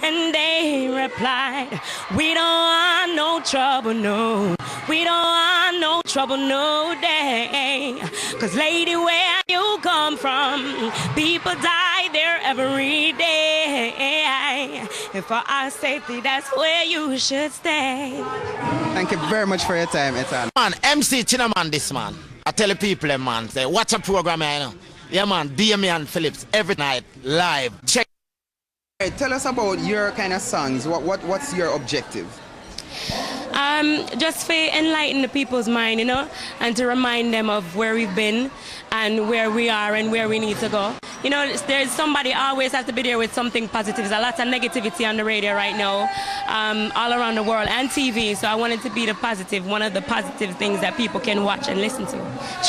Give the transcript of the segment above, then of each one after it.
And they replied, we don't want no trouble, no. We don't want no trouble, no day. 'Cause lady, where you come from, people die there every day. And for our safety, that's where you should stay. Thank you very much for your time, Ethan. Man, MC Chinaman this man. I tell the people, man, say, watch a program, you know. Yeah, man, Damian Phillips, every night, live. Check. Hey, tell us about your kind of songs. What's your objective? Just to enlighten the people's mind, you know, and to remind them of where we've been and where we are and where we need to go. You know, there's somebody always has to be there with something positive. There's a lot of negativity on the radio right now, all around the world, and TV. So I wanted to be the positive, one of the positive things that people can watch and listen to.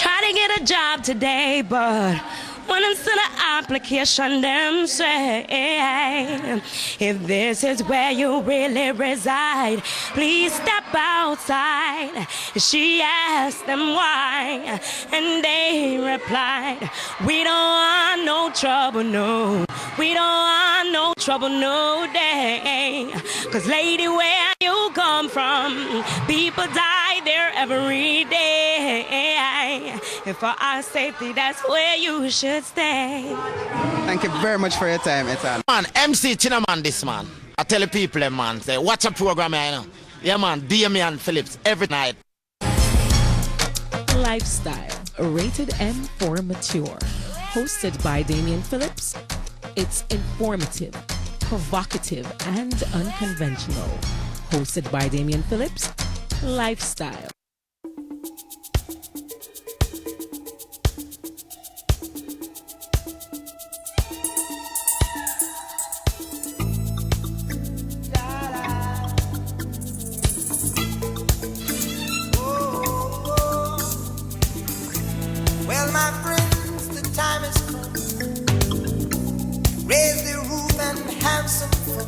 Try to get a job today, but when I'm still an application, them say, if this is where you really reside, please step outside. She asked them why, and they replied, we don't want no trouble, no. We don't want no trouble, no day. 'Cause lady, where you come from, people die there every day. And for our safety, that's where you should stay. Thank you very much for your time, Ethan. Man, MC Chinaman this man. I tell the people, man, say, watch a program, you know. Yeah, man, Damian Phillips, every night. Lifestyle, rated M for mature. Hosted by Damian Phillips. It's informative, provocative, and unconventional. Hosted by Damian Phillips. Lifestyle. Well, my friends, the time has come. Raise the roof and have some fun.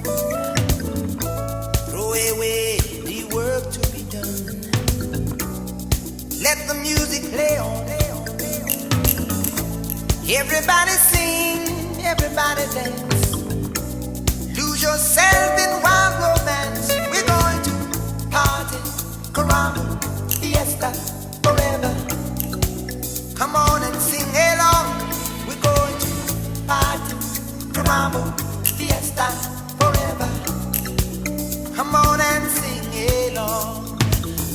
Throw away the work to be done. Let the music play on. Everybody sing, everybody dance. Lose yourself in wild romance. We're going to party, caramba, fiesta, forever. Come on and sing along. We're going to party, caramba, fiesta, forever. Come on and sing along.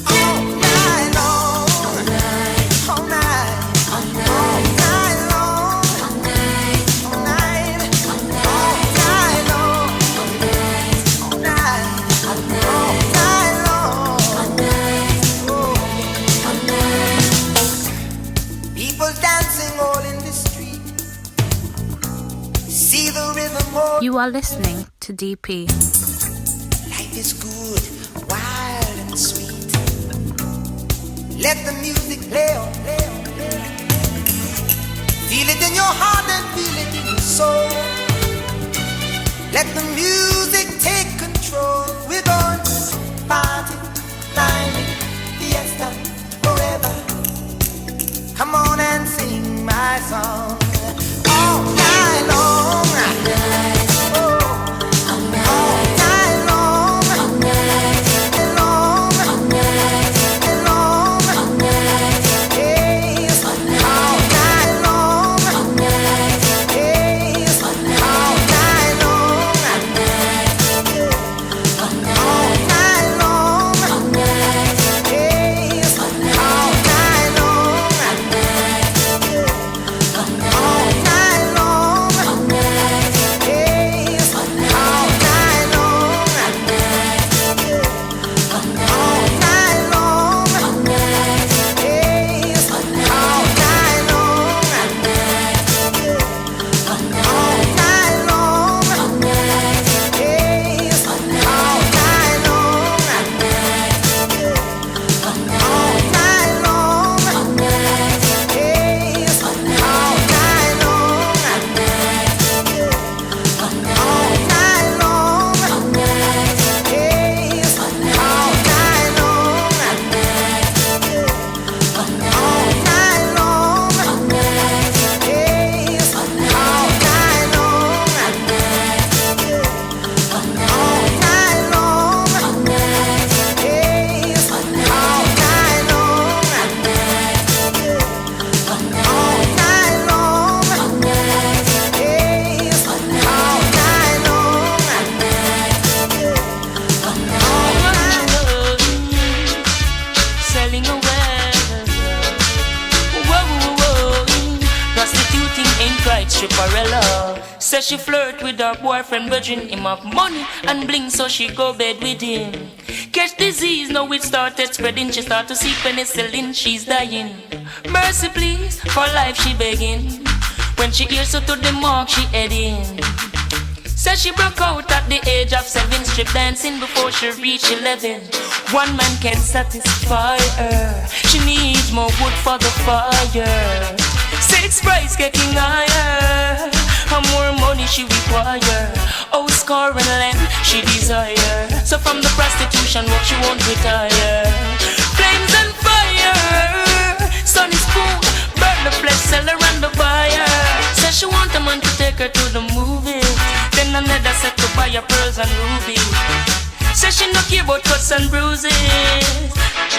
All night long. All night. All night. All night. All night long. All night. All night. All night long. All night. All night. All night long. All night. All night. People dancing all in the street. See the rhythm all. You are listening to DP. Life is good, wild and sweet. Let the music play on, play on, play on. Feel it in your heart and feel it in your soul. Let the music take control. We're going to party, climbing, fiesta, forever. Come on and sing my song. All night long. All night. Says she flirt with her boyfriend, virgin him have money and bling, so she go bed with him. Catch disease, now it started spreading. She start to seek penicillin, she's dying. Mercy please, for life she begging. When she hears her to the mark, she heading. Says she broke out at the age of 7, strip dancing before she reached 11. One man can satisfy her, she needs more wood for the fire. Sex price getting higher, and more money she require. Oh, score and land she desire. So from the prostitution work she won't retire. Flames and fire, sunny spoon, burn the flesh seller and the buyer. Says she want a man to take her to the movies, then another set to buy her pearls and rubies. Says she no care about cuts and bruises,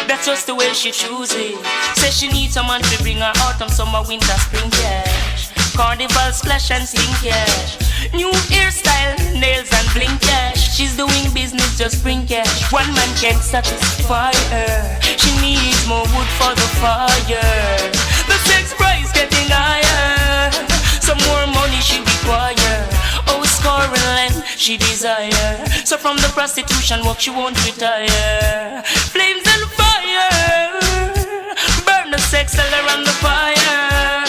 that's just the way she chooses. Says she needs someone to bring her autumn, summer, winter, spring cash. Carnival, splash and sling cash. New hairstyle, nails and bling cash. She's doing business, just bring cash. One man can't satisfy her, she needs more wood for the fire. The sex price getting higher, some more money she require. Oh, score and land she desire. So from the prostitution work she won't retire. Flames and fire, burn the sex seller on the fire.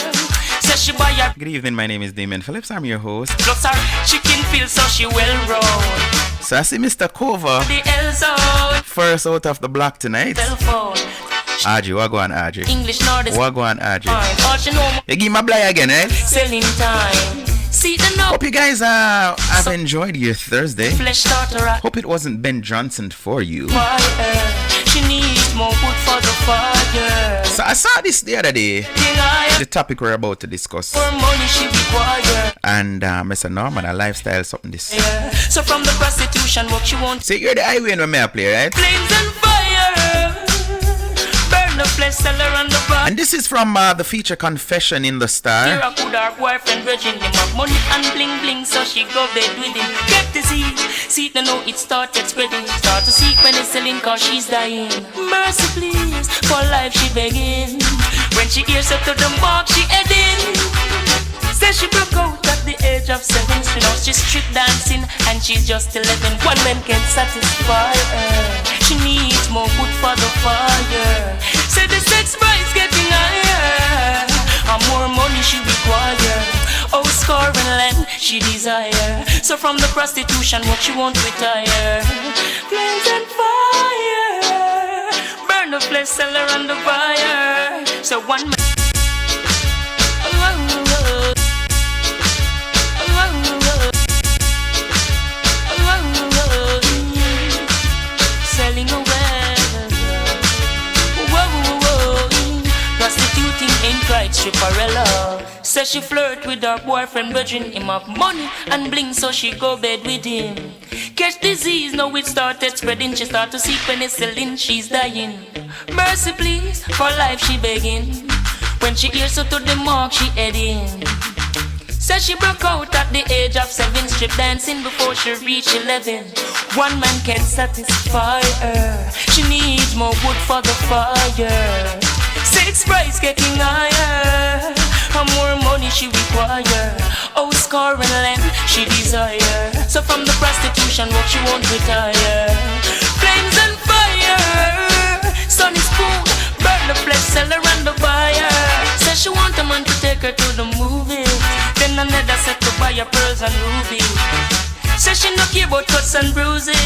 Says she buy her. Good evening, my name is Damien Phillips. I'm your host. Plus her chicken feel so she well roll. So I see Mr. Cover The L zone. first out of the block tonight. Telephone. Audrey, what go on, Audrey? English nor the What go on, Audrey? all she know You give my blind again, eh? selling time. See the no Hope you guys have enjoyed your Thursday. flesh starter at Hope it wasn't Ben Johnson for you. fire. She needs more wood for the fire. So I saw this the other day, Deny the topic we're about to discuss. more money she require. And Mr. Norman, a lifestyle something this. Yeah. So from the prostitution work she wants So you're the highway when I play, right? flames and fire. Burn the flesh seller and the bar. And this is from the feature Confession in the Here Star. a good her boyfriend virgin him have money and bling bling, so she go bed with him. Get disease, see it know it started spreading. Start to seek penicillin cause she's dying. Mercy please, for life she begging. When she hears her to the mark she heading. Says she broke out at the age of 7. Now she's strip dancing and she's just 11. One man can satisfy her, she needs more wood for the fire. Say the sex price getting higher, and more money she require. Oh, score and land she desire. So from the prostitution work she won't retire. Flames and fire, burn the flesh seller and the buyer. So one man selling away. Whoa. Prostituting ain't right, stripperella. Says she flirt with her boyfriend, virgin him have money and bling, so she go bed with him. Catch disease, now it started spreading. She start to seek penicillin, she's dying. Mercy please, for life she begging. When she hears her to the mark, she heading. Says she broke out at the age of 7, strip dancing before she reached 11. One man can satisfy her, she needs more wood for the fire. Sex price getting higher, and more money she require. Oh, score and land she desire. So from the prostitution work she won't retire. Flames and fire, sunny spoon, burn the flesh seller and the buyer. Says she want a man to take her to the movies, then another set to buy her pearls and rubies. Says she no care about cuts and bruises,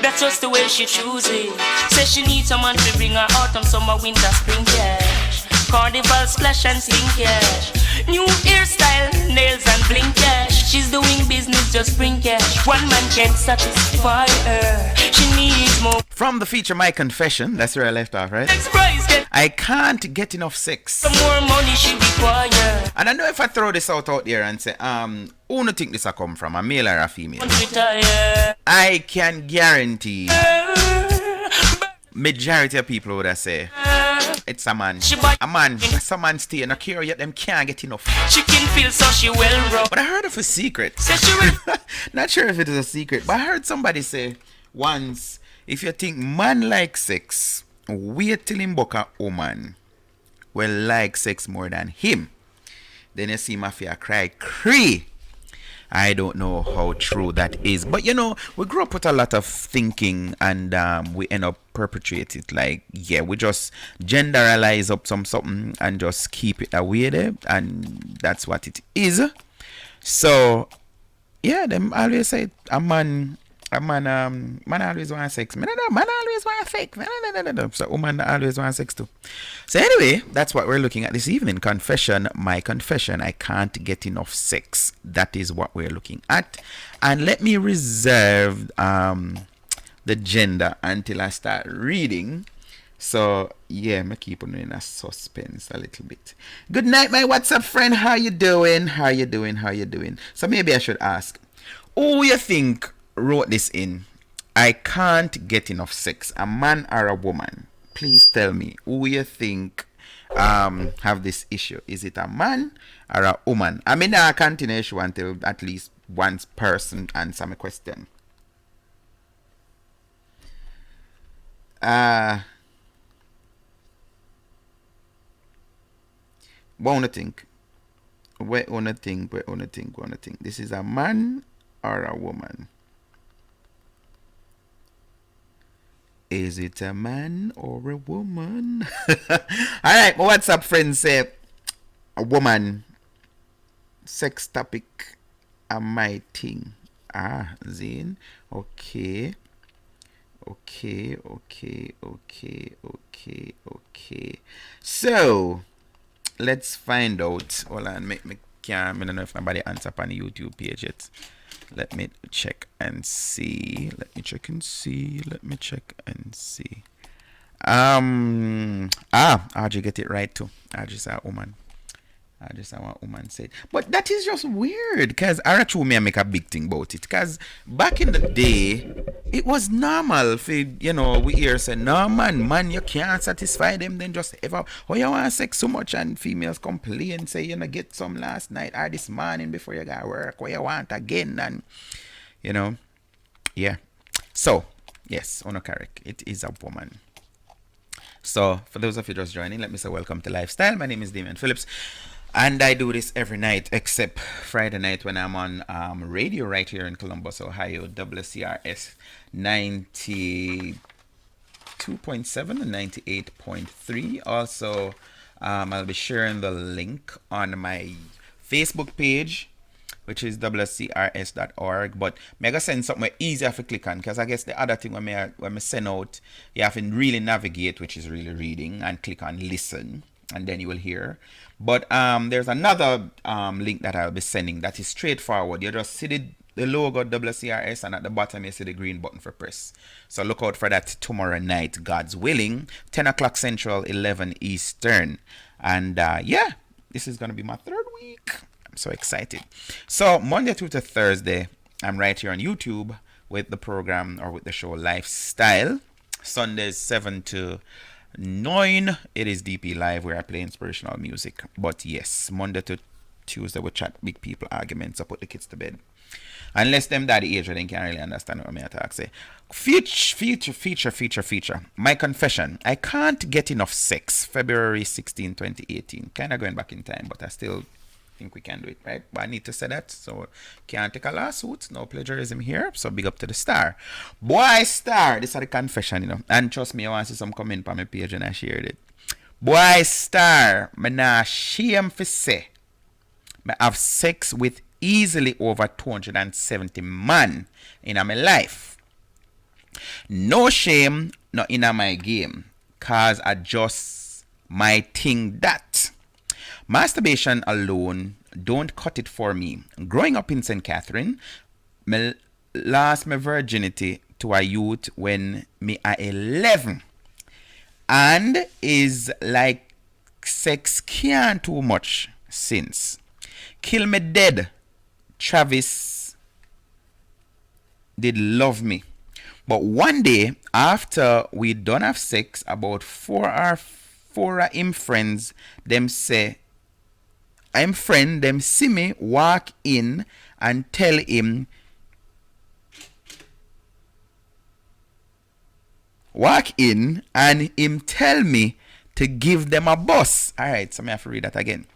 that's just the way she chooses. Says she needs someone to bring her autumn, summer, winter, spring cash. Carnival, splash and sling cash. New hairstyle, nails and bling cash. She's doing business, just bring cash. One man can't satisfy her, she needs more. From the feature My Confession, that's where I left off, right? Sex price get I can't get enough sex. some more money she require. And I know if I throw this out there and say, who do you think this a come from, a male or a female? Won't retire. I can guarantee majority of people would have say it's a man. A man, some man stay in a cure yet them can't get enough. Chicken feel so she well roll. But I heard of a secret. Says she will. Not sure if it is a secret, but I heard somebody say once, if you think man like sex, wait till him book a woman will like sex more than him. Then you see mafia cry cree I don't know how true that is. But you know, we grew up with a lot of thinking, and we end up perpetuate it. Like, yeah, we just generalize up something and just keep it away there, and that's what it is. So yeah, them always say man always want sex. Man always want fake. So woman always want sex too. So anyway, that's what we're looking at this evening. Confession, my confession. I can't get enough sex. That is what we're looking at. And let me reserve the gender until I start reading. So yeah, me keep on in a suspense a little bit. Good night, my WhatsApp friend. How you doing? How you doing? How you doing? So maybe I should ask, who you think wrote this in? I can't get enough sex. A man or a woman? Please tell me who you think have this issue. Is it a man or a woman? I mean, I continue until at least one person answer my question. What wanna think? What wanna think? This is a man or a woman? Is it a man or a woman? Alright, my WhatsApp friends say a woman. Sex topic are my thing. Zane. Okay. So let's find out. Hold on, I don't know if nobody answer up on the YouTube page yet. Let me check and see. RJ get it right too. RJ say a woman. I just how a woman said. But that is just weird, because I actually may make a big thing about it. Because back in the day, it was normal for, you know, we hear say, no man, you can't satisfy them, then just ever, oh, you want sex so much, and females complain, say, you know, get some last night or this morning before you got work, or you want again, and, you know, yeah. So, yes, correct. It is a woman. So, for those of you just joining, let me say welcome to Lifestyle. My name is Damian Phillips. And I do this every night except Friday night when I'm on radio right here in Columbus, Ohio, WCRS 92.7 and 98.3. Also, I'll be sharing the link on my Facebook page, which is wcrs.org. But I'm going to send something easier to click on, because I guess the other thing when I send out, you have to really navigate, which is really reading, and click on listen, and then you will hear. But there's another link that I'll be sending that is straightforward. You just see the logo WCRS, and at the bottom you see the green button for press. So look out for that tomorrow night, God's willing, 10 o'clock Central, 11 Eastern. And yeah, this is going to be my third week. I'm so excited. So Monday through to Thursday, I'm right here on YouTube with the program, or with the show Lifestyle. Sundays 7 to 9, it is DP Live, where I play inspirational music. But yes, Monday to Tuesday we chat big people arguments, I put the kids to bed. Unless them that age, they can't really understand what I talk say. Feature. My confession. I can't get enough sex. February 16, 2018. Kind of going back in time, but I still think we can do it, right? But I need to say that, so can't take a lawsuit. No plagiarism here. So big up to the star. Boy star. This is the confession, you know. And trust me, I want to see some comment on my page and I shared it. Boy star. Me nah shame for say I have sex with easily over 270 man in my life. No shame, not in my game, cause I just my thing that. Masturbation alone don't cut it for me. Growing up in St. Catherine, me lost my virginity to a youth when me at 11. And is like sex can't too much since. Kill me dead. Travis did love me. But one day, after we done have sex, about four of him friends, them say, I'm friend, them see me walk in and tell him, and him tell me to give them a bus. Alright, so I have to read that again.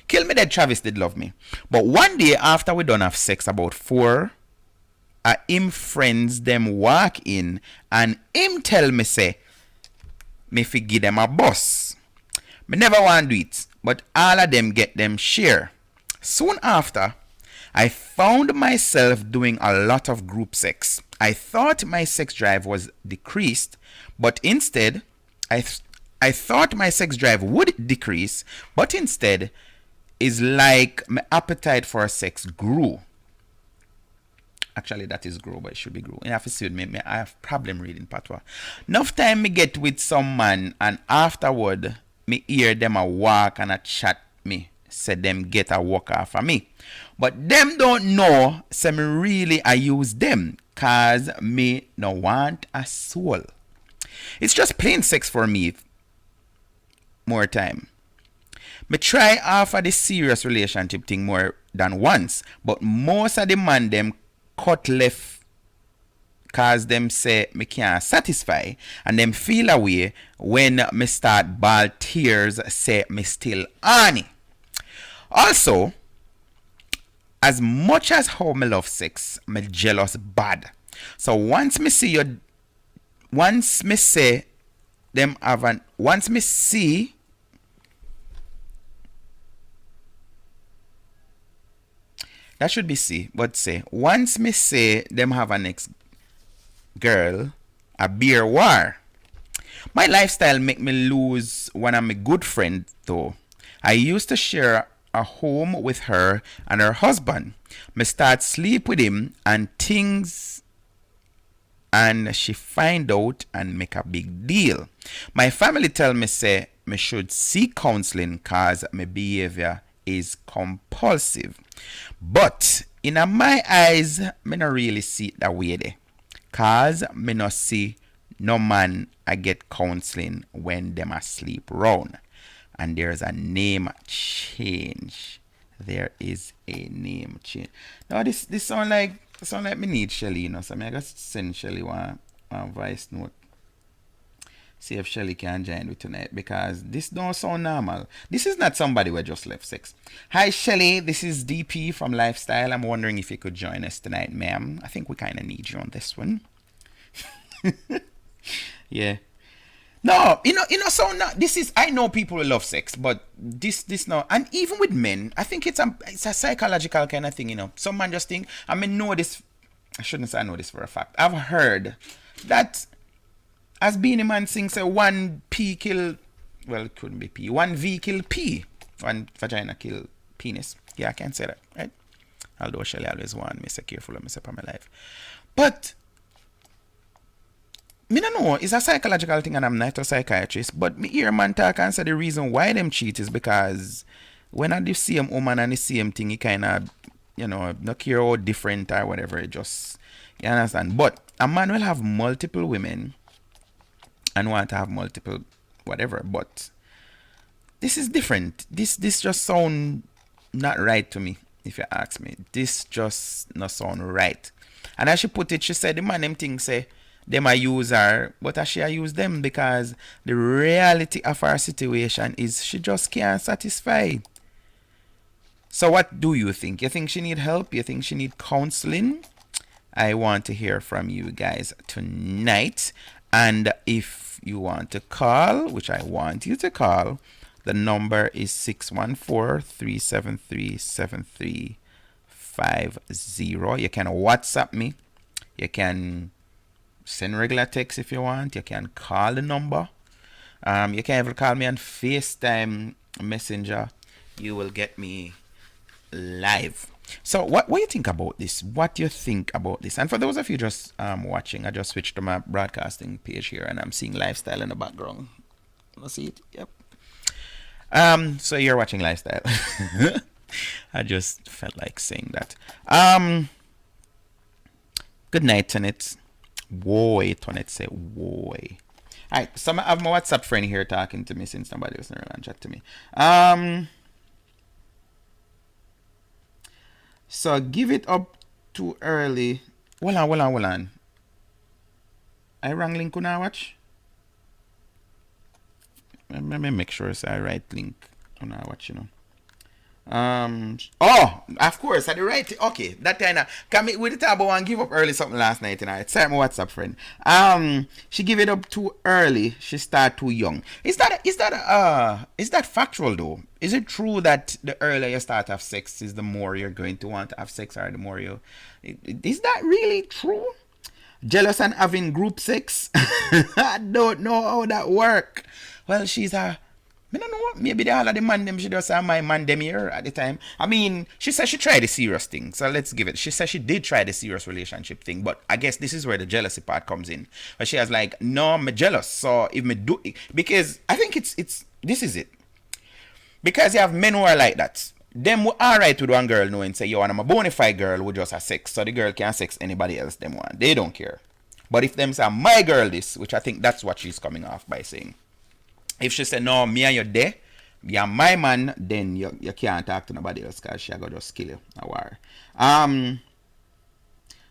Kill me dead, Travis did love me. But one day after we done have sex about 4, him friends them walk in and him tell me say, me fi give them a bus. Me never want do it, but all of them get them share. Soon after, I found myself doing a lot of group sex. I thought my sex drive was decreased, but instead, I thought my sex drive would decrease, but instead, is like my appetite for sex grew. Actually, that is grow, but it should be grow. You have to see with me, I have problem reading patois. Enough time me get with some man, and afterward, me hear them a walk and a chat me. Say them get a walk off of me. But them don't know, say me really I use them, cause me no want a soul. It's just plain sex for me. More time. Me try offer the serious relationship thing more than once, but most of the man them cut left cause them say me can't satisfy, and them feel away when me start ball tears say me still honey. Also, as much as how me love sex, me jealous bad. So once me see that should be C, but say once me say them have an ex girl, a beer war. My lifestyle make me lose one of my good friend though. I used to share a home with her and her husband. Me start sleep with him and things, and she find out and make a big deal. My family tell me say me should seek counseling cause my behavior is compulsive. But in my eyes, me not really see it that way there. Cause me not see no man I get counseling when them asleep round. And there's a name change. There is a name change. Now this sound like me need Shelly, you know. So I just send Shelly one voice note. See if Shelly can join with tonight, because this don't sound normal. This is not somebody who just left sex. Hi Shelly, this is DP from Lifestyle. I'm wondering if you could join us tonight, ma'am. I think we kind of need you on this one. Yeah. No, you know, so now this is, I know people who love sex, but this now, and even with men, I think it's a psychological kind of thing, you know. Some man just think, I know this, I shouldn't say I know this for a fact. I've heard that as being a man sings a 1 P kill, well, it couldn't be P, 1 V kill P, 1 vagina kill penis. Yeah, I can say that, right? Although Shelly always warned me, say careful of myself in my life. But me no know, it's a psychological thing and I'm not a psychiatrist, but me hear man talk and say the reason why them cheat is because when I do same woman and the same thing, it kind of, you know, not care how different or whatever, it just, you understand? But a man will have multiple women and want to have multiple whatever, but this is different. This just sound not right to me, if you ask me. This just not sound right. And as she put it, she said the man them thing say them I use her, but as she I use them because the reality of her situation is she just can't satisfy. So what do you think? You think she need help? You think she need counseling? I want to hear from you guys tonight. And if you want to call, which I want you to call, the number is 614-373-7350. You can WhatsApp me. You can send regular text if you want. You can call the number. You can even call me on FaceTime Messenger. You will get me live. So what do you think about this? What do you think about this? And for those of you just watching, I just switched to my broadcasting page here and I'm seeing Lifestyle in the background. You see it? Yep. So you're watching Lifestyle. I just felt like saying that. Good night, Tonit. Woy, Tonit say woy. Alright, so I have my WhatsApp friend here talking to me since nobody was in and chat to me. So give it up too early. Hold on. I wrong link on our watch. Let me make sure it's the right link on our watch, you know. Oh, of course, at the right. Okay, that time. Can me with the table and give up early something last night tonight. Sorry, my WhatsApp friend. She give it up too early. She start too young. Is that factual though? Is it true that the earlier you start to have sex is the more you're going to want to have sex, or the more you? Is that really true? Jealous and having group sex? I don't know how that work. Well, she's a. I don't know. Maybe they all of the man them she just have my man them here at the time. I mean, she said she tried the serious thing. So let's give it. She said she did try the serious relationship thing. But I guess this is where the jealousy part comes in. But she was like, no, I'm jealous. So if me do it, because I think it's this is it. Because you have men who are like that. Them who alright with one girl knowing say, yo, and I'm a bona fide girl who just has sex. So the girl can't sex anybody else them want. They don't care. But if them say my girl this, which I think that's what she's coming off by saying. If she say, no, me and you there, you're my man, then you can't talk to nobody else because she going to just kill you. A war.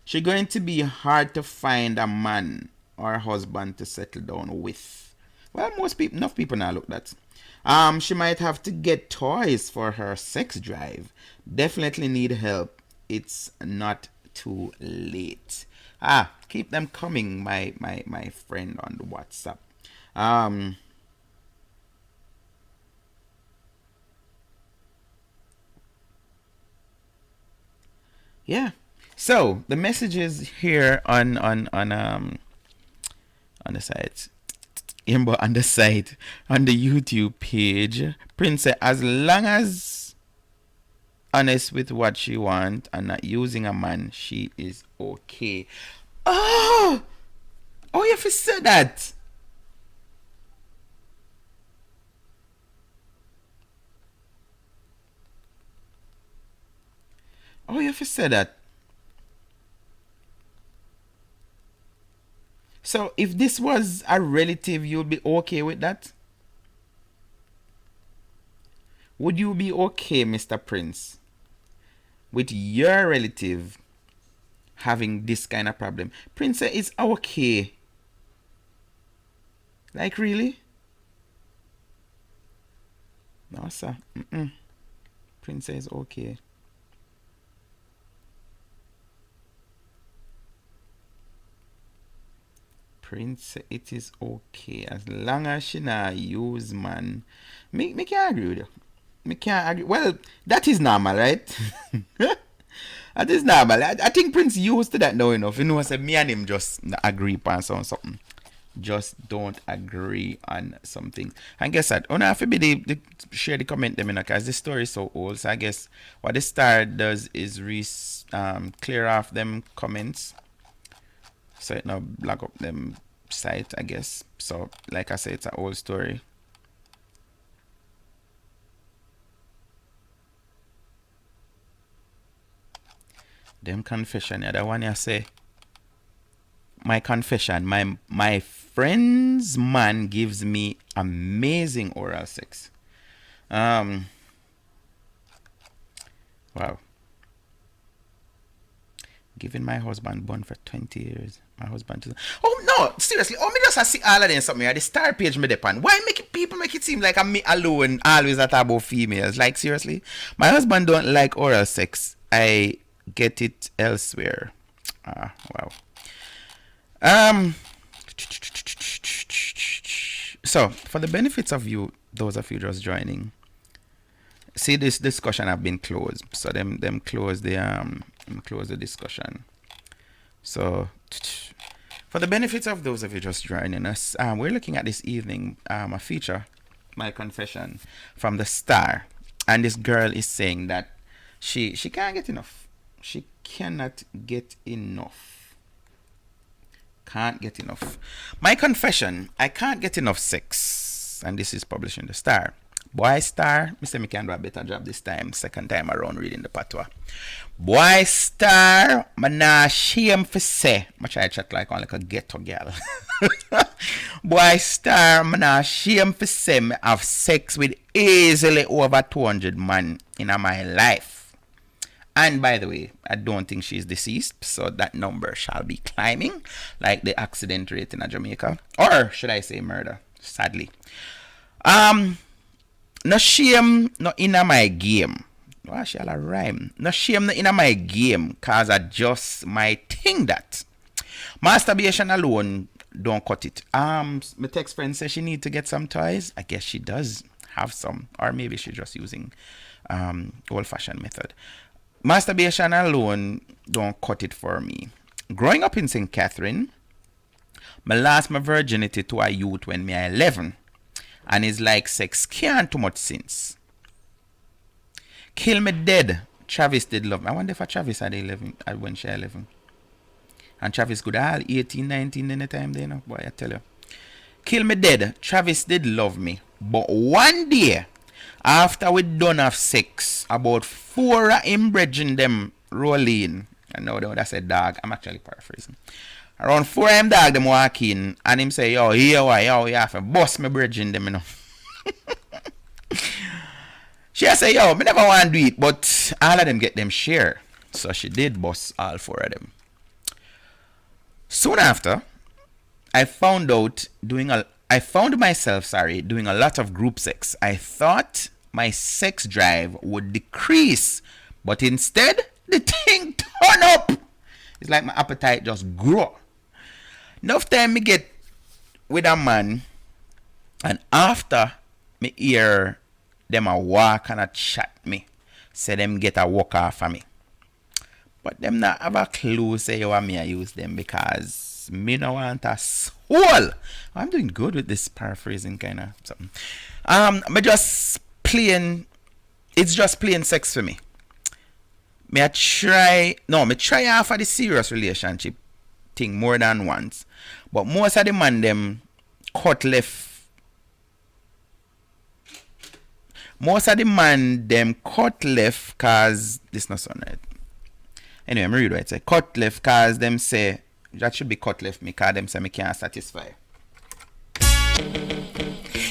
She going to be hard to find a man or a husband to settle down with. Well, enough people now look that. She might have to get toys for her sex drive. Definitely need help. It's not too late. Keep them coming, my friend on the WhatsApp. Yeah. So the messages here on the site. On the site, on the YouTube page, Prince said, as long as honest with what she wants and not using a man, she is okay. Oh, you have to say that. Oh, you have to say that. So if this was a relative, you'd be okay with that? Would you be okay, Mr. Prince, with your relative having this kind of problem? Prince said it's okay. Like, really? No, sir. Prince says okay. Prince, it is okay as long as she not use man. Me can't agree with you. Me can't agree. Well, that is normal, right? That is normal. I think Prince used to that now enough. You know, I said me and him just agree on something. Just don't agree on something. And guess what? I have to be the share the comment them, because the story is so old. So I guess what the star does is clear off them comments. So it now block up them site, I guess. So like I said, it's an old story. Them confession, the other one I say. My confession, my friend's man gives me amazing oral sex. Wow. Giving my husband bun for 20 years. My husband. Oh no, seriously. Oh, me just see all of them something. The star page me depend. Why people make it seem like I'm me alone always that about females? Like, seriously? My husband don't like oral sex. I get it elsewhere. Wow. So for the benefits of you, those of you just joining, see, this discussion have been closed. So them close the discussion. So for the benefits of those of you just joining us, we're looking at this evening a feature, My Confession, from the Star, and this girl is saying that she can't get enough. She cannot get enough. Can't get enough. My confession, I can't get enough sex. And this is published in the Star. Boy Star, Mr. Me can do a better job this time. Second time around reading the patwa. Boy Star, man nah shame for say. I try to chat like a ghetto girl. Boy Star, man nah shame for say me have sex with easily over 200 man in my life. And by the way, I don't think she's deceased, so that number shall be climbing, like the accident rate in Jamaica, or should I say murder? Sadly, no shame, no in my game. Why shall I rhyme? No shame in my game, cause I just might think that. Masturbation alone don't cut it. My text friend says she need to get some toys. I guess she does have some, or maybe she's just using old-fashioned method. Masturbation alone don't cut it for me. Growing up in St. Catherine, I lost my virginity to a youth when me 11, and it's like sex can't too much since. Kill me dead. Travis did love me. I wonder if Travis had 11 when she 11. And Travis could all 18, 19 in the time there, you know. Boy, I tell you. Kill me dead. Travis did love me. But one day, after we done have sex, about 4 of him brethren them roll in. I know that's a dog. I'm actually paraphrasing. Around 4 of them dog them walk in, and him say, yo, here why, yo, you have to bust me brethren them, you know. She say, yo, me never want to do it, but all of them get them share. So she did bust all 4 of them. Soon after, I found myself doing a lot of group sex. I thought my sex drive would decrease, but instead, the thing turn up. It's like my appetite just grow. Enough time me get with a man, and after me hear them a walk and a chat me, say them get a walk off of me. But them not have a clue say you want me to use them, because me no want a soul. I'm doing good with this paraphrasing kind of something. It's just plain sex for me. Me try half of the serious relationship thing more than once. But most of the man them cut left. Most of the man them cut left cause this not so right. Anyway, I'm read what it say. Cut left cause them say that should be cut left me cause them say me can't satisfy.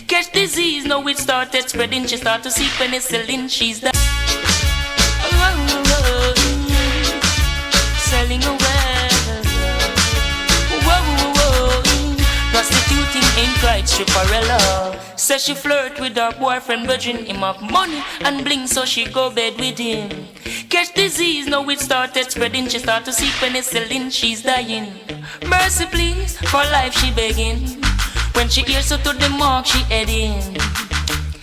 Catch disease, now it started spreading. She start to seek penicillin. She's the selling away. Prostituting ain't right, stripperella. Says she flirt with her boyfriend, virgin him have money and bling, so she go bed with him. Catch disease, now it started spreading. She start to seek penicillin, she's dying. Mercy please, for life she begging. When she hears her to the mark, she heading.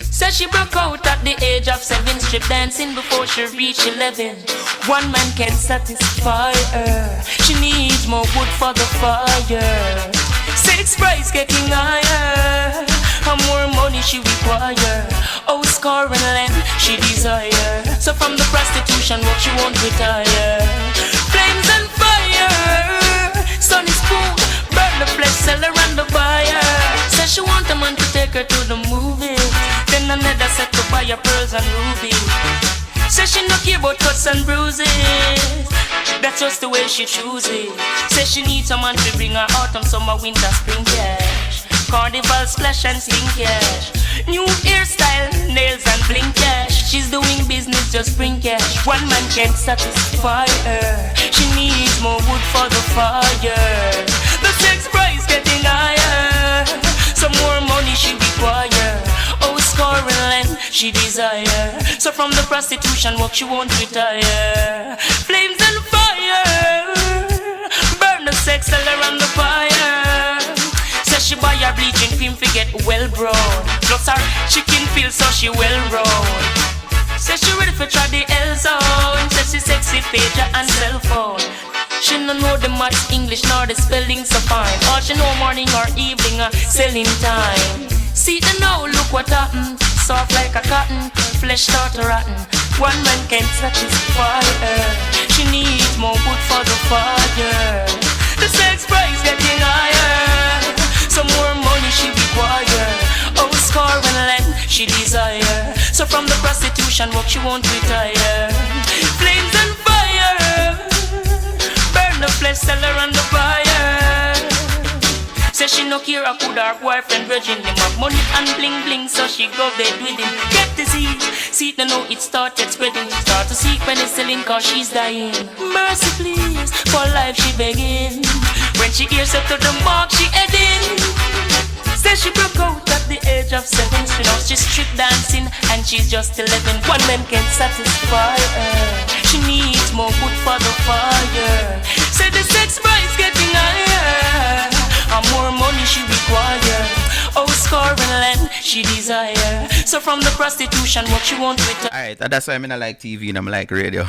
Says she broke out at the age of 7, strip dancing before she reached 11. One man can satisfy her. She needs more wood for the fire. Sex price getting higher. And more money she require. Oh, score and land she desire. So from the prostitution work she won't retire. Flames and fire. Sun is cool. Burn the flesh seller and the buyer. Says she want a man to take her to the movies. Then another set to buy her pearls and rubies. Says she no care about cuts and bruises. That's just the way she chooses. Says she needs a man to bring her autumn, summer, winter, spring cash. Carnival splash and sling cash. New hairstyle, nails and bling cash. She's doing business, just bring cash. One man can't satisfy her. She needs more wood for the fire. The sex price getting higher. Some more money she require. Oh, score and land she desire. So from the prostitution work she won't retire. Flames and fire. Burn the sex all around the fire. Says she buy her bleaching cream to get well brown. Plus her chicken feel so she well round. Says she ready for try the L zone. Says she sexy pager and cell phone. She no know the maths, English nor the spelling so fine. All she know morning or evening selling time. See the now, look what happened. Soft like a cotton, flesh start to rotten. One man can't satisfy her. She needs more wood for the fire. The sex price getting higher. Some more money she require. Oh, score and land she desire. So from the prostitution work she won't retire. Flames and fire. Burn the flesh seller and the fire. Say she no care a could her boyfriend virgin him have money and bling bling, so she go bed with him. Get disease, see it now it started spreading. Start to seek penicillin cause she's dying. Mercy please, for life she begging. When she hears up to the mark she heading. Says she broke out at the age of 7. She knows she's street dancing and she's just 11. One man can't satisfy her. She needs more wood for the fire. Said the sex price getting higher, and more money she require. Oh, scoring land she desire. So from the prostitution, what she want with her. Alright, that's why I'm not like TV and I'm like radio.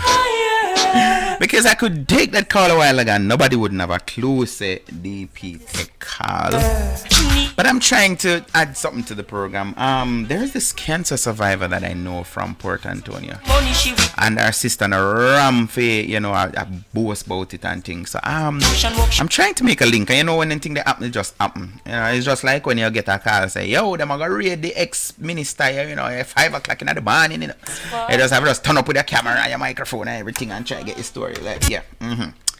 Because I could take that call a while ago and nobody wouldn't have a clue say DP take call. But I'm trying to add something to the program. There's this cancer survivor that I know from Port Antonio. And our sister and a Ramfe, you know, I boast about it and things. So I'm trying to make a link. And you know when anything that happen, it just happen. You know, it's just like when you get a call and say, yo, them are gonna raid the ex-minister, you know, at 5 o'clock in the morning, you know. You just turn up with your camera and your microphone and everything and try to get your story. Like, yeah.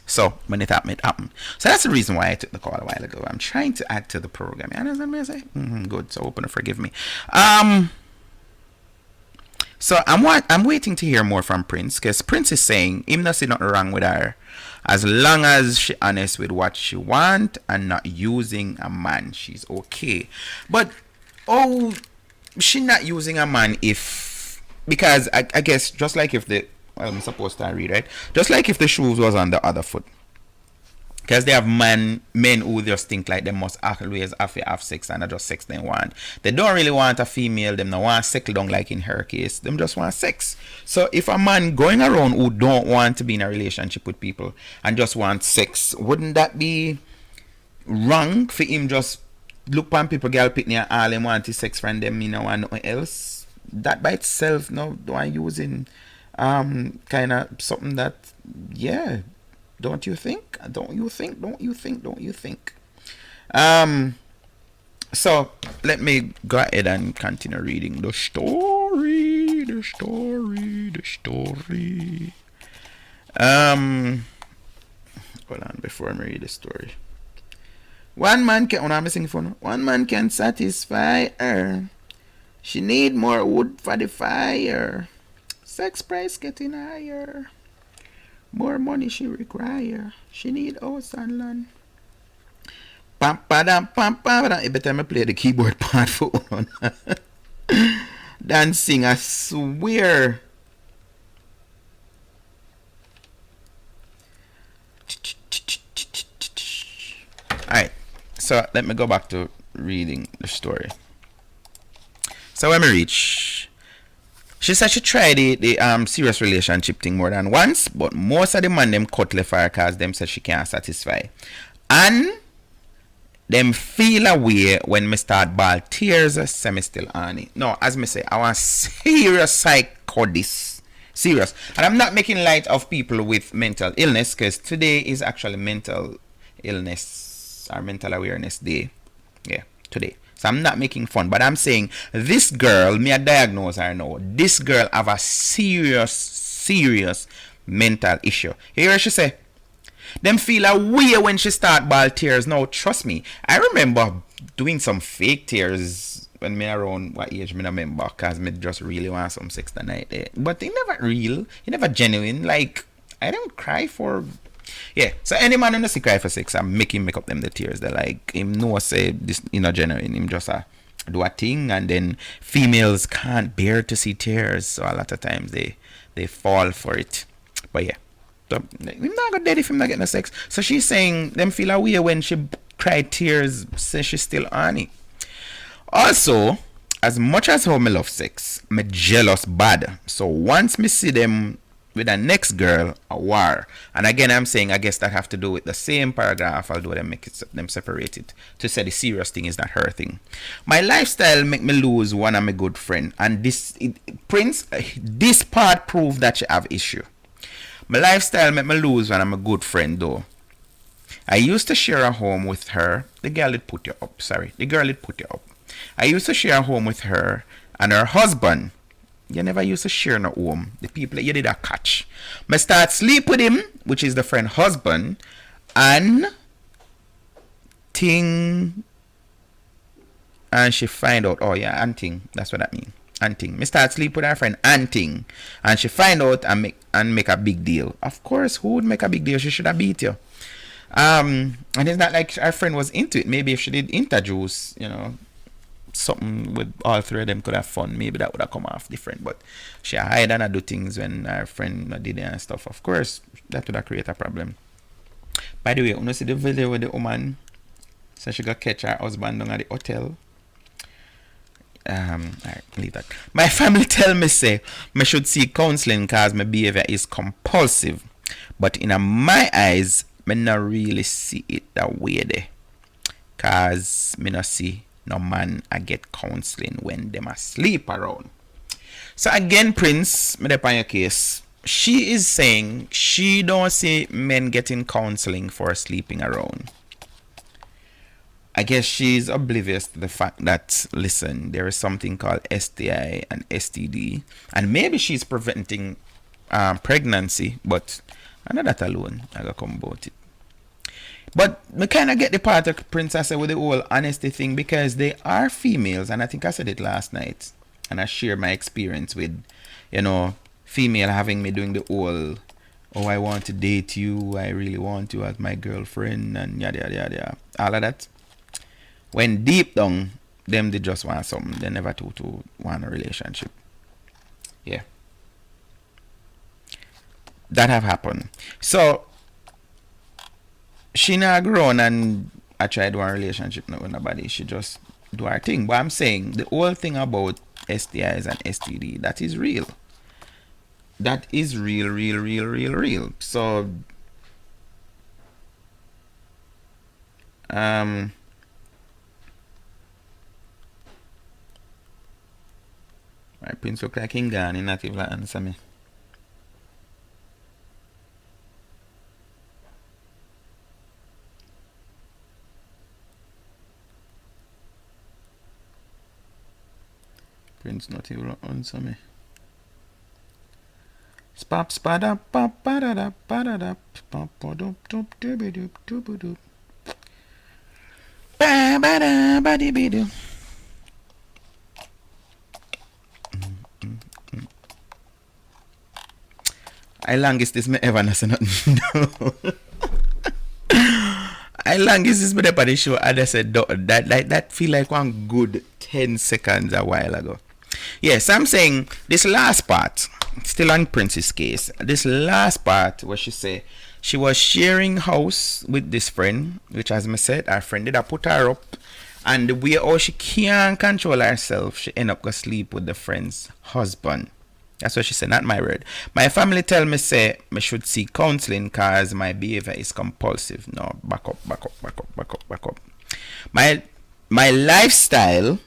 So when it happened, it happened. So that's the reason why I took the call a while ago. I'm trying to add to the program. You understand what I say? Good. So open to forgive me. So I'm waiting to hear more from Prince, because Prince is saying him not see nothing wrong with her as long as she honest with what she want and not using a man. She's okay. But she not using a man because I guess just like if the I'm supposed to read, right? Just like if the shoes was on the other foot. Because they have men who just think like they must always have sex and not just sex they want. They don't really want a female, them don't want settle down like in her case. Them just want sex. So if a man going around who don't want to be in a relationship with people and just want sex, wouldn't that be wrong for him just look on people, girl pick and all them want is sex from them, you know, and nothing else? That by itself, no, don't want using kind of something that, yeah, don't you think? So let me go ahead and continue reading the story. Hold on before I read the story. One man can satisfy her. She need more wood for the fire. Sex price getting higher. More money she require. She need house and land. Pam padam pam pam. Every time I play the keyboard part for one. Dancing, I swear. Alright, so let me go back to reading the story. So when we reach, she said she tried the serious relationship thing more than once, but most of the man them cut left for her cause them said she can't satisfy. And them feel away when me start ball tears, say me still on it. No, as me say, I want serious psycho this. Serious. And I'm not making light of people with mental illness, because today is actually mental illness or mental awareness day. Yeah, today. So I'm not making fun, but I'm saying this girl, me a diagnose her now. This girl have a serious mental issue. Here she say, them feel a way when she start ball tears. Now trust me, I remember doing some fake tears when me around what age me remember, cause me just really want some sex that night there. But it never real, it never genuine. Like I don't cry for. Yeah, so any man who doesn't cry for sex, I make him make up them the tears. They like him know say this genuine. Him just do a thing, and then females can't bear to see tears, so a lot of times they fall for it. But yeah, so him not got dead if him not getting no sex. So she's saying them feel a way when she cry tears, say she's still on it. Also, as much as how me love sex, me jealous bad. So once me see them with the next girl, a war. And again, I'm saying, I guess that have to do with the same paragraph, although they make them separated, to say the serious thing is not her thing. My lifestyle make me lose one of my good friend, and this part prove that she have issue. My lifestyle make me lose one of my good friend though. I used to share a home with her. The girl did put you up. I used to share a home with her and her husband. You never used to share no home. The people that you did a catch. I start sleep with him, which is the friend husband, and ting. And she find out, oh yeah, and ting. That's what that means. And ting. I start sleep with her friend and ting. And she find out and make a big deal. Of course, who would make a big deal? She should have beat you. And it's not like our friend was into it. Maybe if she did introduce, you know, something with all three of them could have fun, maybe that would have come off different. But she hide and do things when her friend did it and stuff. Of course, that would have created a problem. By the way, you see the video with the woman, so she got catch her husband down at the hotel. Alright, leave that. My family tell me say me should seek counseling because my behavior is compulsive. But in my eyes, me not really see it that way there. Cause me not see no man I get counseling when them asleep around. So again, Prince, me dep on your case. She is saying she don't see men getting counseling for sleeping around. I guess she's oblivious to the fact that, listen, there is something called STI and STD, and maybe she's preventing pregnancy, but I know that alone. I gotta come about it. But we kind of get the part of Princess with the whole honesty thing, because they are females, and I think I said it last night, and I share my experience with, you know, female having me doing the whole, oh, I want to date you, I really want you as my girlfriend, and yada yada yada, all of that. When deep down, them they just want something. They never to want a relationship. Yeah. That have happened. So she not grown and I tried one relationship not with nobody. She just do her thing. But I'm saying the whole thing about STIs and STD, that is real. That is real. So my Prince look like him gone, he not even answer me. Prince not even answer me. Spap spada pap padada padada pop doop doop dooby doop dooby doop. Ba ba da ba dee be doo. I longest this me ever say nothing. I longest this me the the show and I said that feel like one good 10 seconds a while ago. Yes, I'm saying this last part, still on Prince's case, this last part where she say she was sharing house with this friend, which as I said, her friend did I put her up, and the way how she can't control herself, she end up go sleep with the friend's husband. That's what she said, not my word. My family tell me say me should seek counseling cause my behavior is compulsive. No, back up. My lifestyle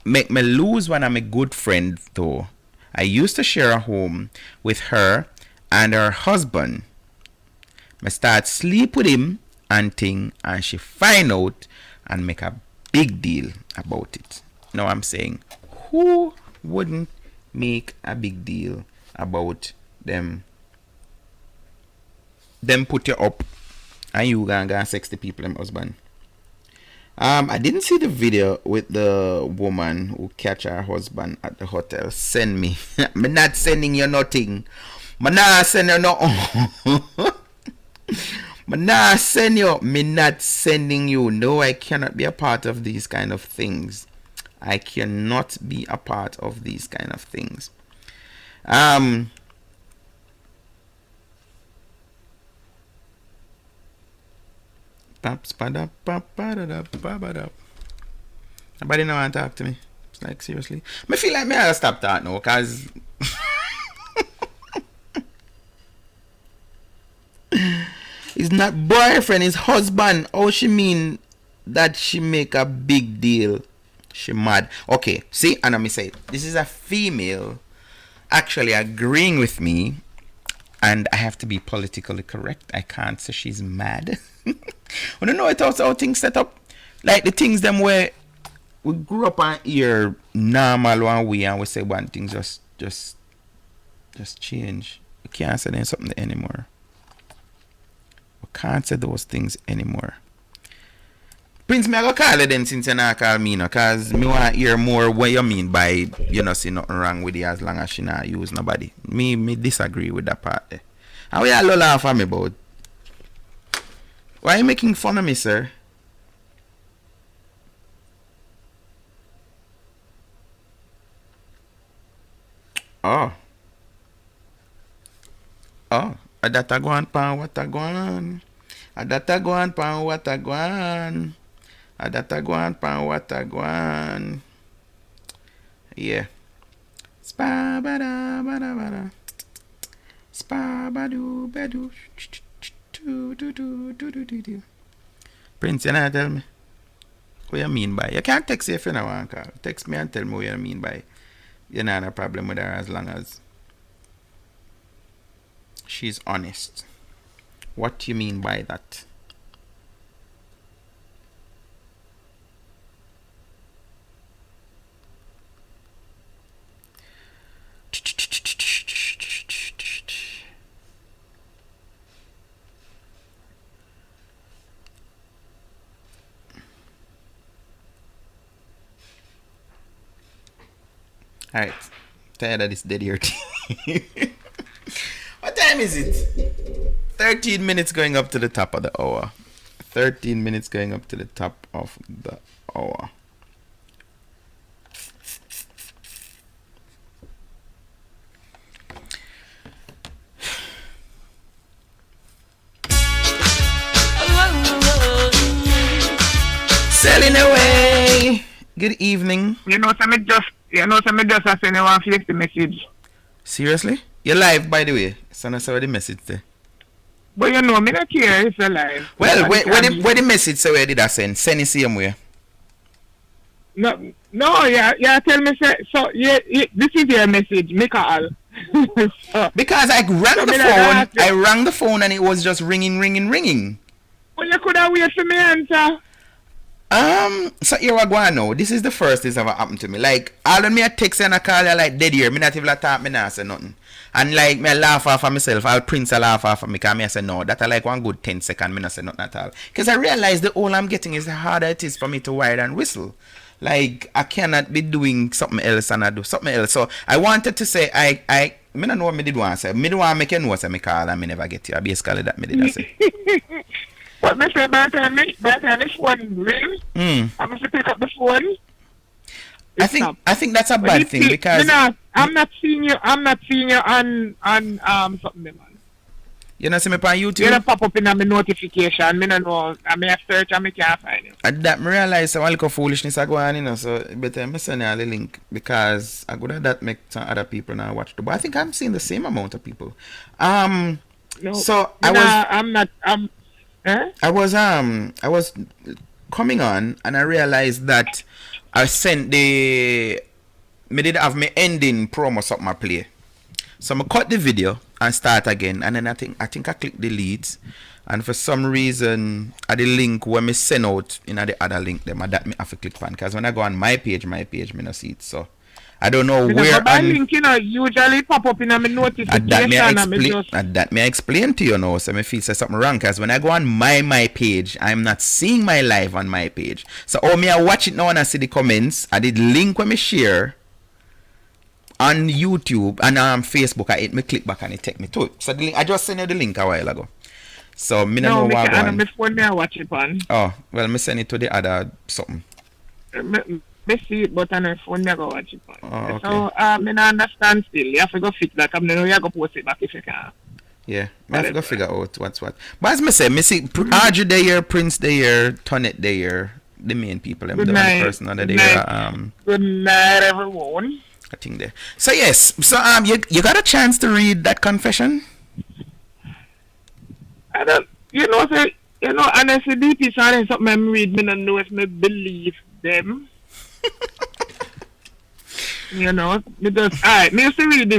make me lose one of my good friend though. I used to share a home with her and her husband. I start sleep with him and thing, and she find out and make a big deal about it. Now I'm saying, who wouldn't make a big deal about them put you up and you gonna sex the people them husband? I didn't see the video with the woman who catch her husband at the hotel. Send me. Me not sending you nothing. Me not send you no. Me not send you. Me not sending you. No, I cannot be a part of these kind of things. I cannot be a part of these kind of things. Nobody no want to talk to me. It's like, seriously. I feel like me I stop that now, cause it's not boyfriend, it's husband. How she mean that she make a big deal? She mad. Okay, see, and let me say, this is a female actually agreeing with me, and I have to be politically correct. I can't say she's mad. I don't know it also how things set up. Like the things them where we grew up and hear normal one way and we say one thing just change. We can't say something anymore. We can't say those things anymore. Prince, me I go call it then since you not call me, no, cause me wanna hear more what you mean by you know see nothing wrong with it as long as she not use nobody. Me disagree with that part there. And we all laugh at me about. Why are you making fun of me, sir? Oh, adata go on pan what a go on. Adata go on pan what a go on. Adata go on pan what a go on. Yeah. Spa bada bada bada. Spa badu badu. Do do do do do do do. Prince, you know tell me what you mean by. You can't text if you don't want to. Text me and tell me what you mean by. You not have a problem with her as long as she's honest. What do you mean by that? Alright. Tired of this dead ear thing. What time is it? 13 minutes going up to the top of the hour. 13 minutes going up to the top of the hour. Sailing away. Good evening. You know, some just send you one fix the message. Seriously? You're live, by the way. So I saw the message there. But you know, me not care if you're live. Well, where the message so where did I send? Send it same way. No, yeah, tell me, so, yeah, this is your message, me call. So, because I rang the phone and it was just ringing. Well, you could have waited for me answer. So here I go now. This is the first this ever happened to me. Like, all of me a text and I call you like dead here. Me not even talk, me not say nothing. And like, me laugh off of myself. I'll Prince a laugh off of me because me I say no. That I like one good 10 seconds, me not say nothing at all. Because I realize the all I'm getting is the harder it is for me to wire and whistle. Like, I cannot be doing something else and I do something else. So, I wanted to say, I don't know what me did want to say. Me don't want to make you know say me call and me never get you. Basically that me did I say. But me say by the time this phone ring, I must pick up the phone. I think that's a bad thing because I'm not seeing you on something, man. You know see me on YouTube? You don't pop up in my notification. Me don't know. I may search and me can't find it. And that me realize some little foolishness I go on, you know, so better me send you the link because I go that make some other people now watch the but I think I'm seeing the same amount of people. No, so I was coming on and I realized that I sent me did have me ending promo something I play. So I cut the video and start again and then I think I click delete and for some reason the link when me send out in the other link them that me have to click on because when I go on my page me no see it so I don't know where link usually pop up in my notification that may I explain to you now so me feel say something wrong because when I go on my page I'm not seeing my live on my page so me I watch it now and I see the comments I did link when me share on YouTube and Facebook I me click back and it take me to it so the link, I just sent you the link a while ago so me no know what on. Phone me I watch it on. Oh well me send it to the other something me see it but on my phone me go watch it on. Oh, okay. So me not understand still you have to go fix that know you go post it back if you can. Yeah, I have to go figure out what's what. But as me say, me see Audrey there, Prince there, Tonight there, the main people, the person under there. Good night, everyone. I think there. So yes, so you got a chance to read that confession? I don't, honestly, deep inside something I'm read, me don't know if me believe them. Because alright, me used to read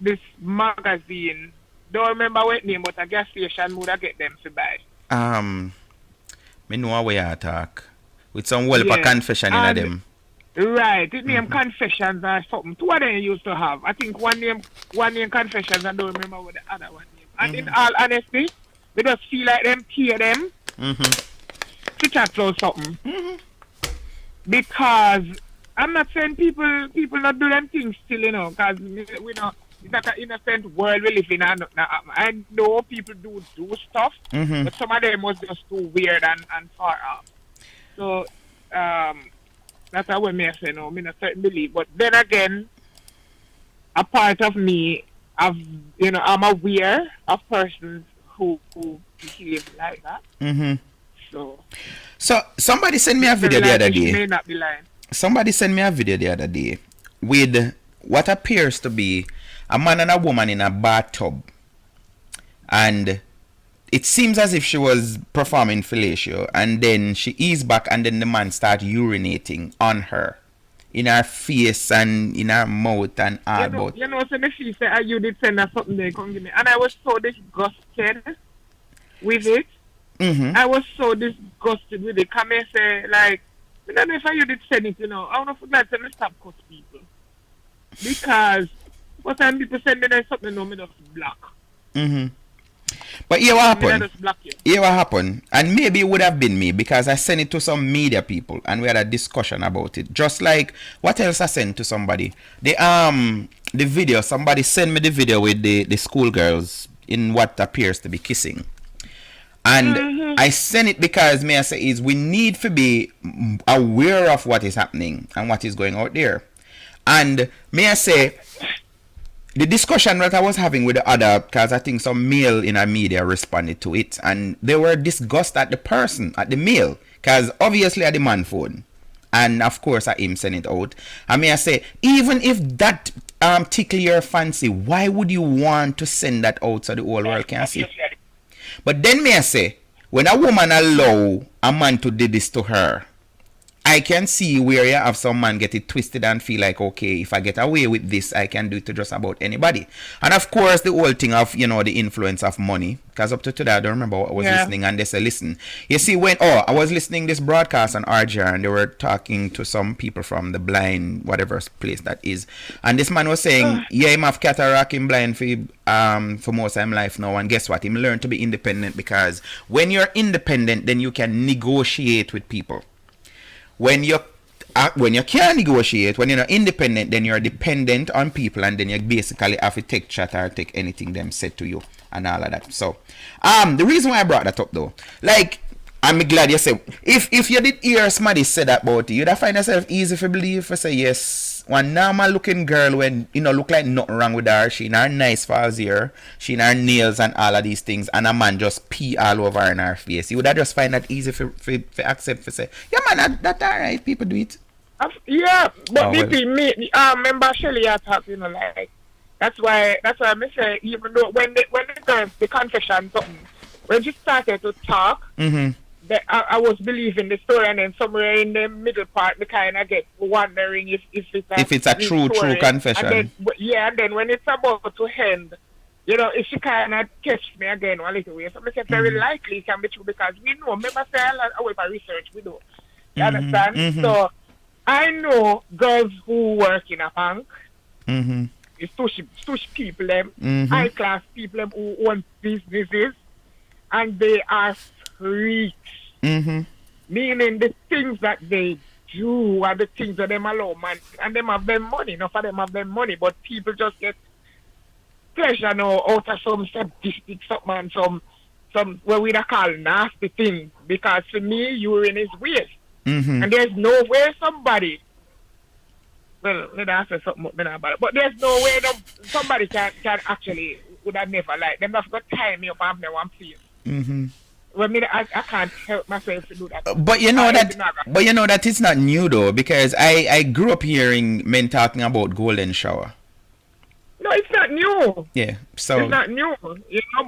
this magazine. Don't remember what name, but a gas station would I get them to buy. Me know where you talk. With some confession in them. Right, it name Confessions or something. Two of them used to have. I think one name Confessions, I don't remember what the other one name. And in all honesty, we just feel like them pay them to chat or something. Because I'm not saying people not do them things still, because we know it's not an innocent world we live in. I know people do stuff, but some of them was just too weird and far off. So, that's how me say no, me not certain believe. But then again, a part of me, I'm aware of persons who behave like that. Mm-hmm. So somebody sent me a video the other she day. may not be lying. Somebody sent me a video the other day with what appears to be a man and a woman in a bathtub. And it seems as if she was performing fellatio, and then she eased back, and then the man started urinating on her, in her face and in her mouth and all about. So she said, you did send her something they come give me. And I was so disgusted with it. Mm-hmm. I was so disgusted with it. Come and say, like, I don't know if you did send it, I don't know if that's going to stop cut people. Because what time people sending them something, no, me just block. Mm-hmm. But here what happened? Here what happened? And maybe it would have been me, because I sent it to some media people and we had a discussion about it. Just like what else I sent to somebody? The video, somebody sent me the video with the schoolgirls in what appears to be kissing. And I send it because may I say is we need to be aware of what is happening and what is going out there. And may I say, the discussion that I was having with the other, because I think some male in our media responded to it, and they were disgusted at the person, at the male, because obviously at the man phone, and of course at him send it out. And may I say, even if that tickle your fancy, why would you want to send that out so the whole world can see? But then may I say, when a woman allow a man to do this to her, I can see where you have some man get it twisted and feel like, okay, if I get away with this, I can do it to just about anybody. And of course, the whole thing of, the influence of money. Because up to today, I don't remember what I was listening, and they say, listen, you see, I was listening this broadcast on RJR, and they were talking to some people from the blind, whatever place that is. And this man was saying, him have cataract, him blind for most of his life now. And guess what? Him learn to be independent, because when you're independent, then you can negotiate with people. When you can't negotiate, when you're not independent, then you're dependent on people, and then you basically have to take chat or take anything them said to you and all of that. So, the reason why I brought that up though, like, I'm glad you said, if you did hear somebody say that about you, you'd have find yourself easy to believe to say yes. One normal looking girl when look like nothing wrong with her, she in her nice false hair, she in her nails and all of these things, and a man just pee all over her in her face. You would have just find that easy for accept to say, yeah man, that alright, people do it. Yeah, but remember Shelly attack, like that's why I say, even though when the confession something, when she started to talk, I was believing the story, and then somewhere in the middle part, the kind of get wondering if it's a true confession. And then when it's about to end, if she kind of catch me again a little way, so I say very likely it can be true, because we know. Remember, say our research we do. You understand? So I know girls who work in a bank. It's tush people, high class people who own businesses, and they are freaks. Meaning the things that they do are the things that them allow, man, and them have them money. Enough of them have them money, but people just get pleasure now out of some sadistic something, some what we call nasty thing. Because for me, urine is weird, and there's no way somebody. Well, let us say something about it, but there's no way somebody can actually would have never like them. Have got tie me up and have me one place. Well, I can't help myself to do that. But you know that it's not new though, because I grew up hearing men talking about golden shower. No, it's not new. Yeah, so it's not new.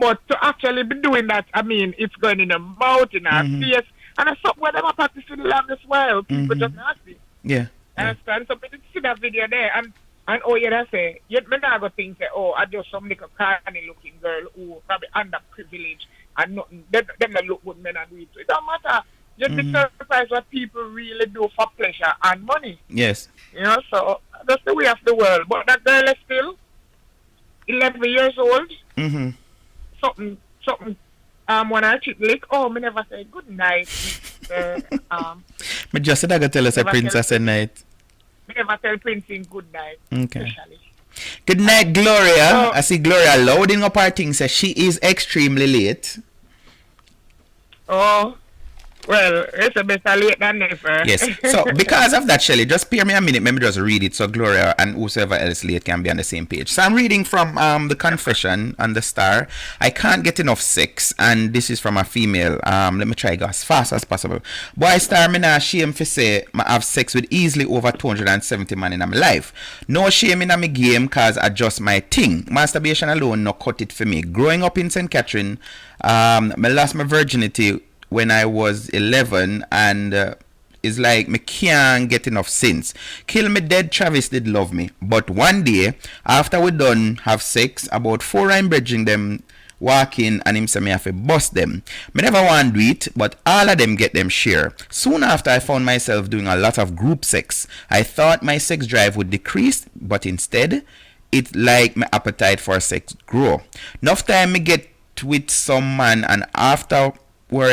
But to actually be doing that, I mean, it's going in the mouth, in our face, and that's something where they practice for the longest while. People just nasty. Yeah. Understand? So people see that video there, and that's say, you may not go think say, I just some little carny looking girl who probably underprivileged. And nothing, them that look good men and do it. So it don't matter. You'd be surprised what people really do for pleasure and money. Yes. So that's the way of the world. But that girl is still 11 years old. Something, when I chick lick, me never say good night. Me just said I gotta tell us a princess at night. Me never tell Princess good night. Okay. Especially. Good night, Gloria. I see Gloria loading up her thing. Says she is extremely late. Oh, Well, it's a better late than never. Yes. So because of that, Shelley, just spare me a minute. Let me just read it so Gloria and whosoever else late can be on the same page. So I'm reading from the confession on the Star. I can't get enough sex, and this is from a female. Let me try go as fast as possible. Boy, Star, me not shame for say I have sex with easily over 270 man in my life. No shame in my game, cause I just my thing. Masturbation alone no cut it for me. Growing up in St. Catherine, I lost my virginity when I was 11, and it's like me can't get enough since. Kill me dead, Travis did love me. But one day, after we done have sex, about 4 I'm bridging them walk in and him say me have to bust them. Me never want to do it, but all of them get them share. Soon after I found myself doing a lot of group sex. I thought my sex drive would decrease, but instead, it like my appetite for sex grow. Enough time me get with some man, and afterward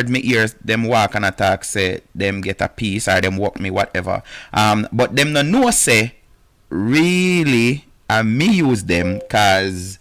me ears them walk and attack say them get a piece or them walk me whatever. But them no know say really me use them cause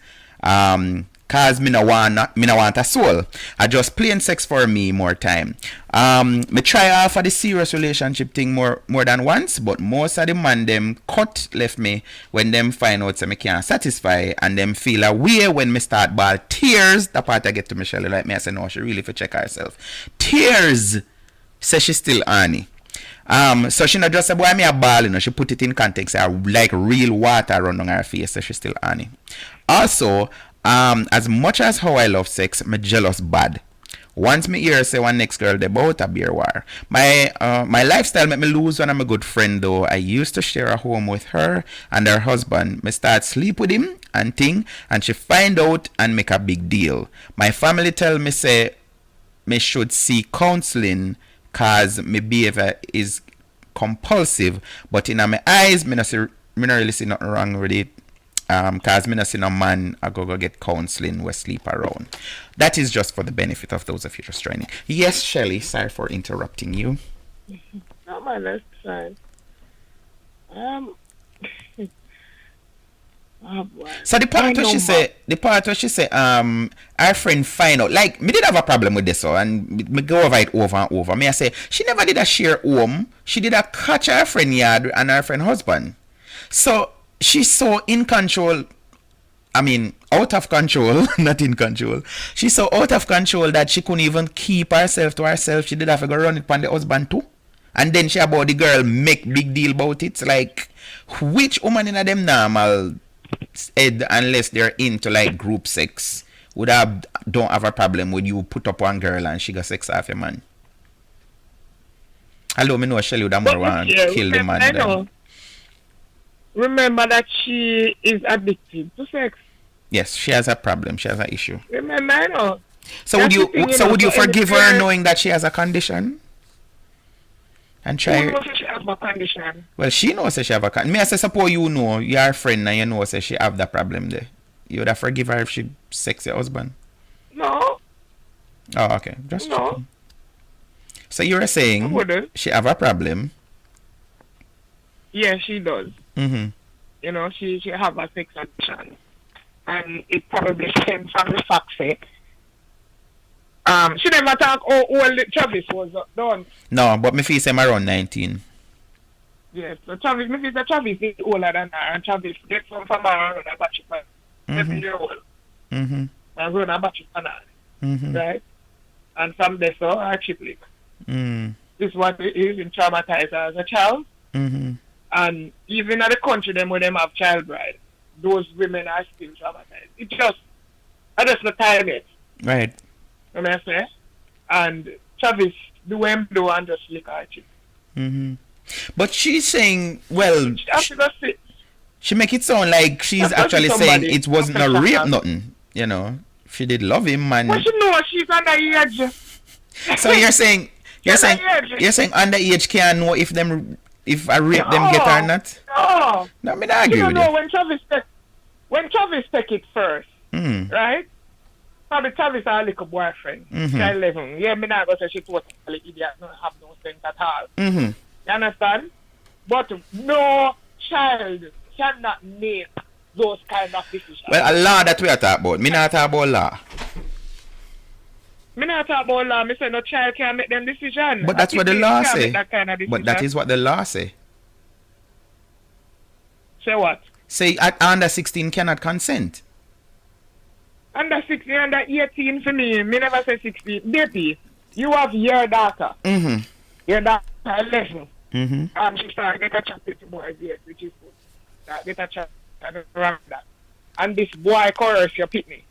me no want a soul. I just plain sex for me more time. Me try off of the serious relationship thing more than once, but most of the man them cut left me when them find out say me can't satisfy, and them feel a way when me start ball tears. That part I get to Michelle like me I say no, she really for check herself. Tears say she still Annie. So she not just say boy me a ball, you know, she put it in context, like real water run on her face, so she still Annie. Also, as much as how I love sex, me jealous bad. Once me hear say one next girl they both a beer war. My lifestyle make me lose one of my good friend though. I used to share a home with her and her husband. Me start sleep with him and thing, and she find out and make a big deal. My family tell me say me should see counseling cause my behavior is compulsive, but in my eyes me not really see nothing wrong with it. Cause me not see no man I go get counseling we sleep around. That is just for the benefit of those of you just joining. Yes, Shelley, sorry for interrupting you. No man, that's fine. Oh boy. So the part where she say our friend find out, like me did have a problem with this so, and me go over it over and over. Me I say she never did a share home, she did a catch her friend yard and her friend husband. So she's so in control, I mean, out of control, not in control. She's so out of control that she couldn't even keep herself to herself. She did have to go run it upon the husband too. And then she about the girl make big deal about it. It's like, which woman in a them normal head, unless they're into like group sex, don't have a problem with you put up one girl and she got sex off a man? Hello, me know Shelly would have more want kill the man. Remember that she is addicted to sex. Yes, she has a problem. She has an issue. Remember, I know. So would you forgive her knowing that she has a condition? And try. Who knows she have a condition? Well, she knows that she have a condition. Me I say suppose you know you're a friend and you know that she have that problem there. You would have forgive her if she sex your husband? No. Oh, okay. Just checking. So you're saying she have a problem? Yeah, she does. Mm-hmm. You know, she have a sex addiction, and it probably stems from the fact that she never talk how old Travis was done. No, but me feel say I'm around 19. Yes, so Travis is older than her, and Travis gets from her around a batch of 7-year-old. Mm-hmm. And run a batch of mm-hmm. Right? And from there, so her triplet. Mm. This is what is in traumatized as a child. Mm-hmm. And even in the country them where them have child bride, those women are still traumatized. I just not time it. Right. You know what I say? And Travis do him do and just lick her chip. Mm-hmm. But she's saying, well, she make it sound like she's actually saying it wasn't a rape nothing. You know, she did love him and. But she know she's underage. So you're saying underage can't know if I rape them get or not? No. No, me not agree with you. you. When Travis take it first, right? Probably Travis had a little boyfriend. Mm-hmm. 11. Yeah, me not go say she totally idiot, don't have no sense at all. Mm-hmm. You understand? But no child cannot make those kind of decisions. Well, a law that we are talking about. Me not talk about law. Me not talk about law. Me say no child can make them decision. But that's what the law say. That kind of But that is what the law say. Say what? Say under 16 cannot consent. Under 16, under 18 for me. Me never say 16. Baby, you have your daughter. Mm-hmm. Your daughter 11. Mm-hmm. And she started get a chat with the boy, yes, which is good. Get a chat around that. And this boy coerce your pitney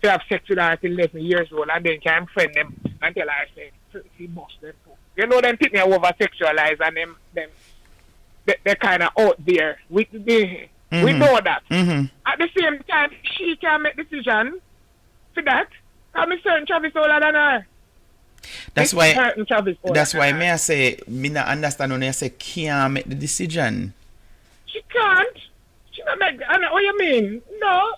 to have sex with her at 11 years old, and then can friend them until I say, she bust them too. You know, them pitney are over sexualized, and they're kind of out there. We know that. Mm-hmm. At the same time, she can make decision for that. I'm certain Travis older than her. That's why me I say me not understand when I say can't make the decision. She can't. She not make. What you mean? No.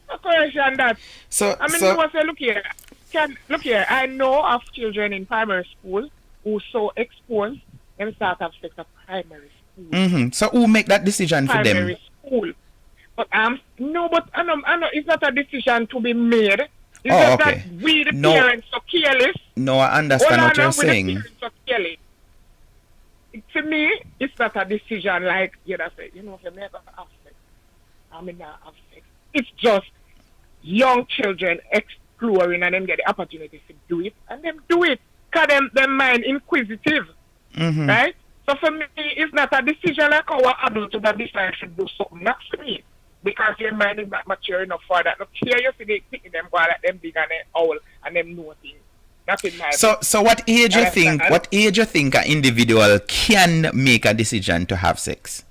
No question that. So I mean, so, you want to say, look here. I know of children in primary school who so exposed and start have sex at primary school. mm-hmm. So who make that decision for them? Primary school. But no, but I know it's not a decision to be made. It's just okay. that we the parents are careless. No, I understand what you're saying. The parents are careless. To me, it's not a decision like you know say, if you never have sex, I mean not have sex. It's just young children exploring and then get the opportunity to do it and them do it. Cause them mind inquisitive. Mm-hmm. Right? So for me, it's not a decision like our adult to decide to do something. Not for me. Because your mind is not mature enough for that. Look here, you see they picking them while like them big and them owl and them know things. That's in my So what age you think? What age you think an individual can make a decision to have sex?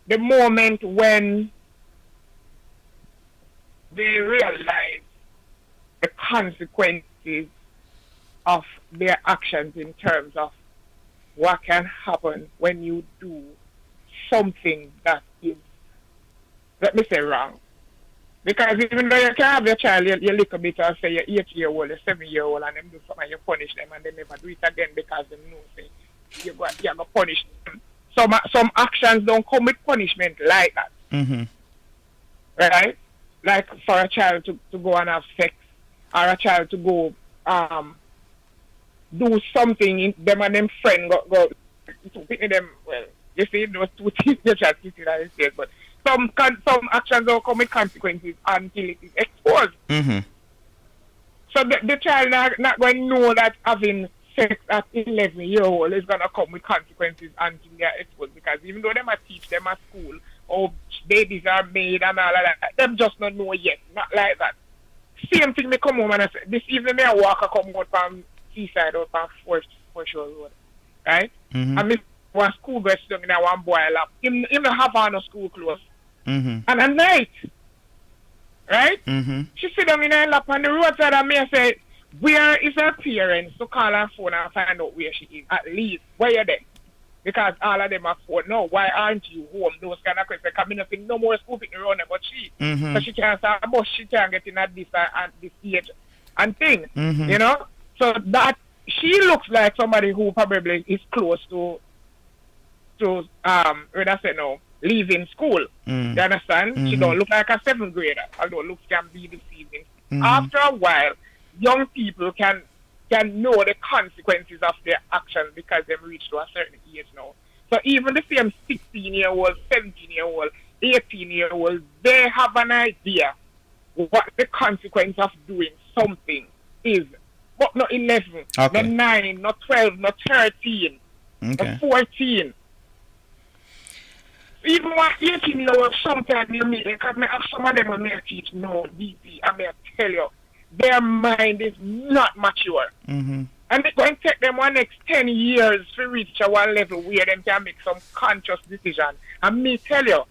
The moment when they realize the consequences of their actions in terms of what can happen when you do something that is, let me say, wrong. Because even though you can have your child, you look a bit and say you're 8-year-old, you're 7-year-old, and them do something, you punish them, and they never do it again because they know say you're going to punish them. Some actions don't come with punishment like that. Mm-hmm. Right? Like for a child to go and have sex, or a child to go do something in them and them friend go to pick them. Well, you see those two teenagers sitting on the stage, but some actions don't come with consequences until it is exposed. Mm-hmm. So the child not going to know that having sex at 11-year-old is going to come with consequences until they are exposed, because even though they might teach them at school, oh, babies are made and all of that, them just not know yet, not like that. Same thing, me come home and I say, this evening me I walk, I come out from Seaside or from Foreshore Road, right? Mm-hmm. And me one school girl sitting in one boy lap, him have on no school clothes. Mm-hmm. And at night, right? Mm-hmm. She sit down in her lap on the roadside and me I say, where is her parents to call her phone and find out where she is? At least, where you there? Because all of them are phone. No, why aren't you home? Those kind of questions. Because I don't think no more school picking around her, but she. Mm-hmm. So she can't say, but she can't get in at this age and thing. Mm-hmm. You know? So that, she looks like somebody who probably is close to what I say no, leaving school. Mm. You understand? Mm-hmm. She don't look like a 7th grader, although looks can be deceiving. Mm-hmm. After a while, young people can know the consequences of their actions because they've reached to a certain age now. So even the same 16-year-old, 17-year-old, 18-year-old, they have an idea what the consequence of doing something is. But not 11, okay. not 9, not 12, not 13, okay. not 14. Even one 18-year-old, sometimes you meet, because I have some of them when I teach no DP, I may tell you, their mind is not mature. Mm-hmm. And it's going to take them one next 10 years to reach a one level where they can make some conscious decision. And me tell you,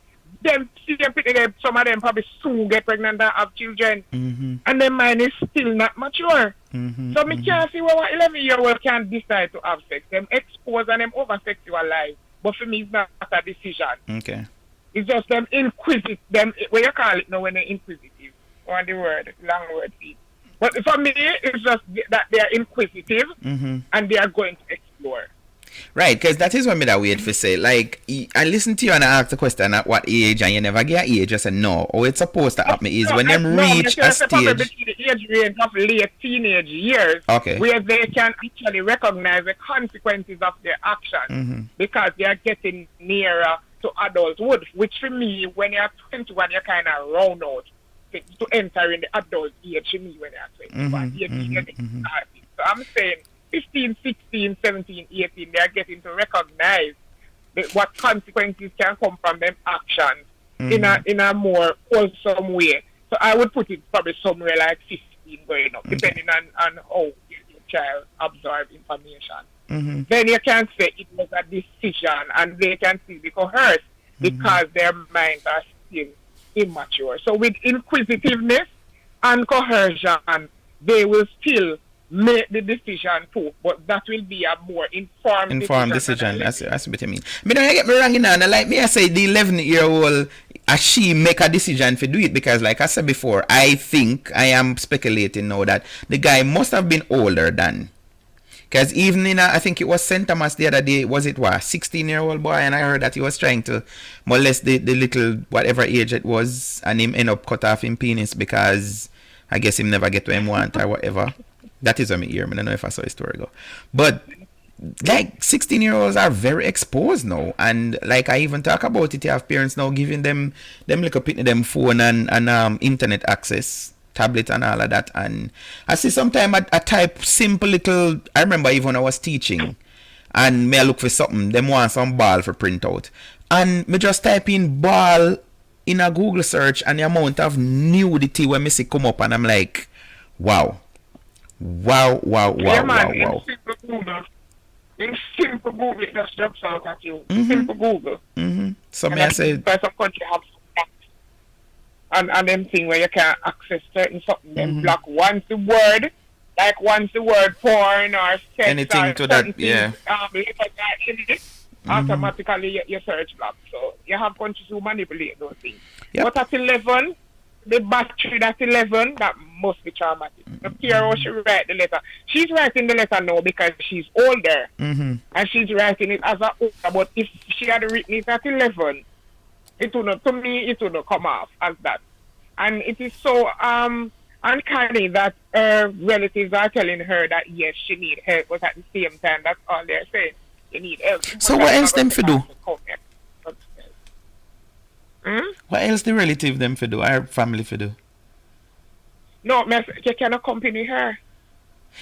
some of them probably soon get pregnant and have children. Mm-hmm. And their mind is still not mature. Mm-hmm. So me can't see why an 11-year-old can decide to have sex. Them expose and them over-sexualize. But for me, it's not a decision. Okay. It's just them inquisitive. Them, what you call it now when they're inquisitive. Or the word, long word. But for me, it's just that they are inquisitive mm-hmm. and they are going to explore. Right, because that is what me that wait for say. Like, I listen to you and I ask the question at what age, and you never get age. I say no. Or it's supposed to happen is when them reach a Probably stage. between the age range of late teenage years, Okay. where they can actually recognize the consequences of their actions because they are getting nearer to adulthood. Which for me, when you're 21, you're kind of round out to enter in the adult age. For me, when you're 21, you're getting started. So I'm saying 15, 16, 17, 18, they are getting to recognize what consequences can come from them actions in a more wholesome way. So I would put it probably somewhere like 15 going up, depending on how your child absorbs information. Then you can say it was a decision, and they can still be coerced because their minds are still immature. So with inquisitiveness and coercion, they will still make the decision too, but that will be a more informed decision. That's what I mean. Me don't get me wrong, like me I say the 11-year-old she make a decision to do it because like I said before, I think I am speculating now that the guy must have been older than, because even in I think it was St. Thomas the other day, was it what 16-year-old boy, and I heard that he was trying to molest the little whatever age it was, and him end up cut off him penis because I guess him never get what him want or whatever. That is what I hear. I don't know if I saw a story go. But like 16-year-olds are very exposed now. And like I even talk about it, you have parents now giving them little pitney them phone and internet access, tablet and all of that. And I see sometimes I type simple little, I remember even when I was teaching and me I look for something, them want some ball for print out. And me just type in ball in a Google search and the amount of nudity when me see come up and I'm like, wow. Wow. In simple Google, it just jumps out at you. Simple Google. So may I say, because some country have and them thing where you can't access certain something, then block once the word porn or sex anything or to that, things, automatically your search block. So you have countries who manipulate those things. Yep. But at 11, the battery at 11, that must be traumatic. The PRO should write the letter. She's writing the letter now because she's older. And she's writing it as a older. But if she had written it at 11, it would not, to me, it would not come off as that. And it is so uncanny that her relatives are telling her that, yes, she needs help, but at the same time, that's all they're saying. They need help. So what else them for do? What else the relative them for do? Our family for do? No, you can accompany her.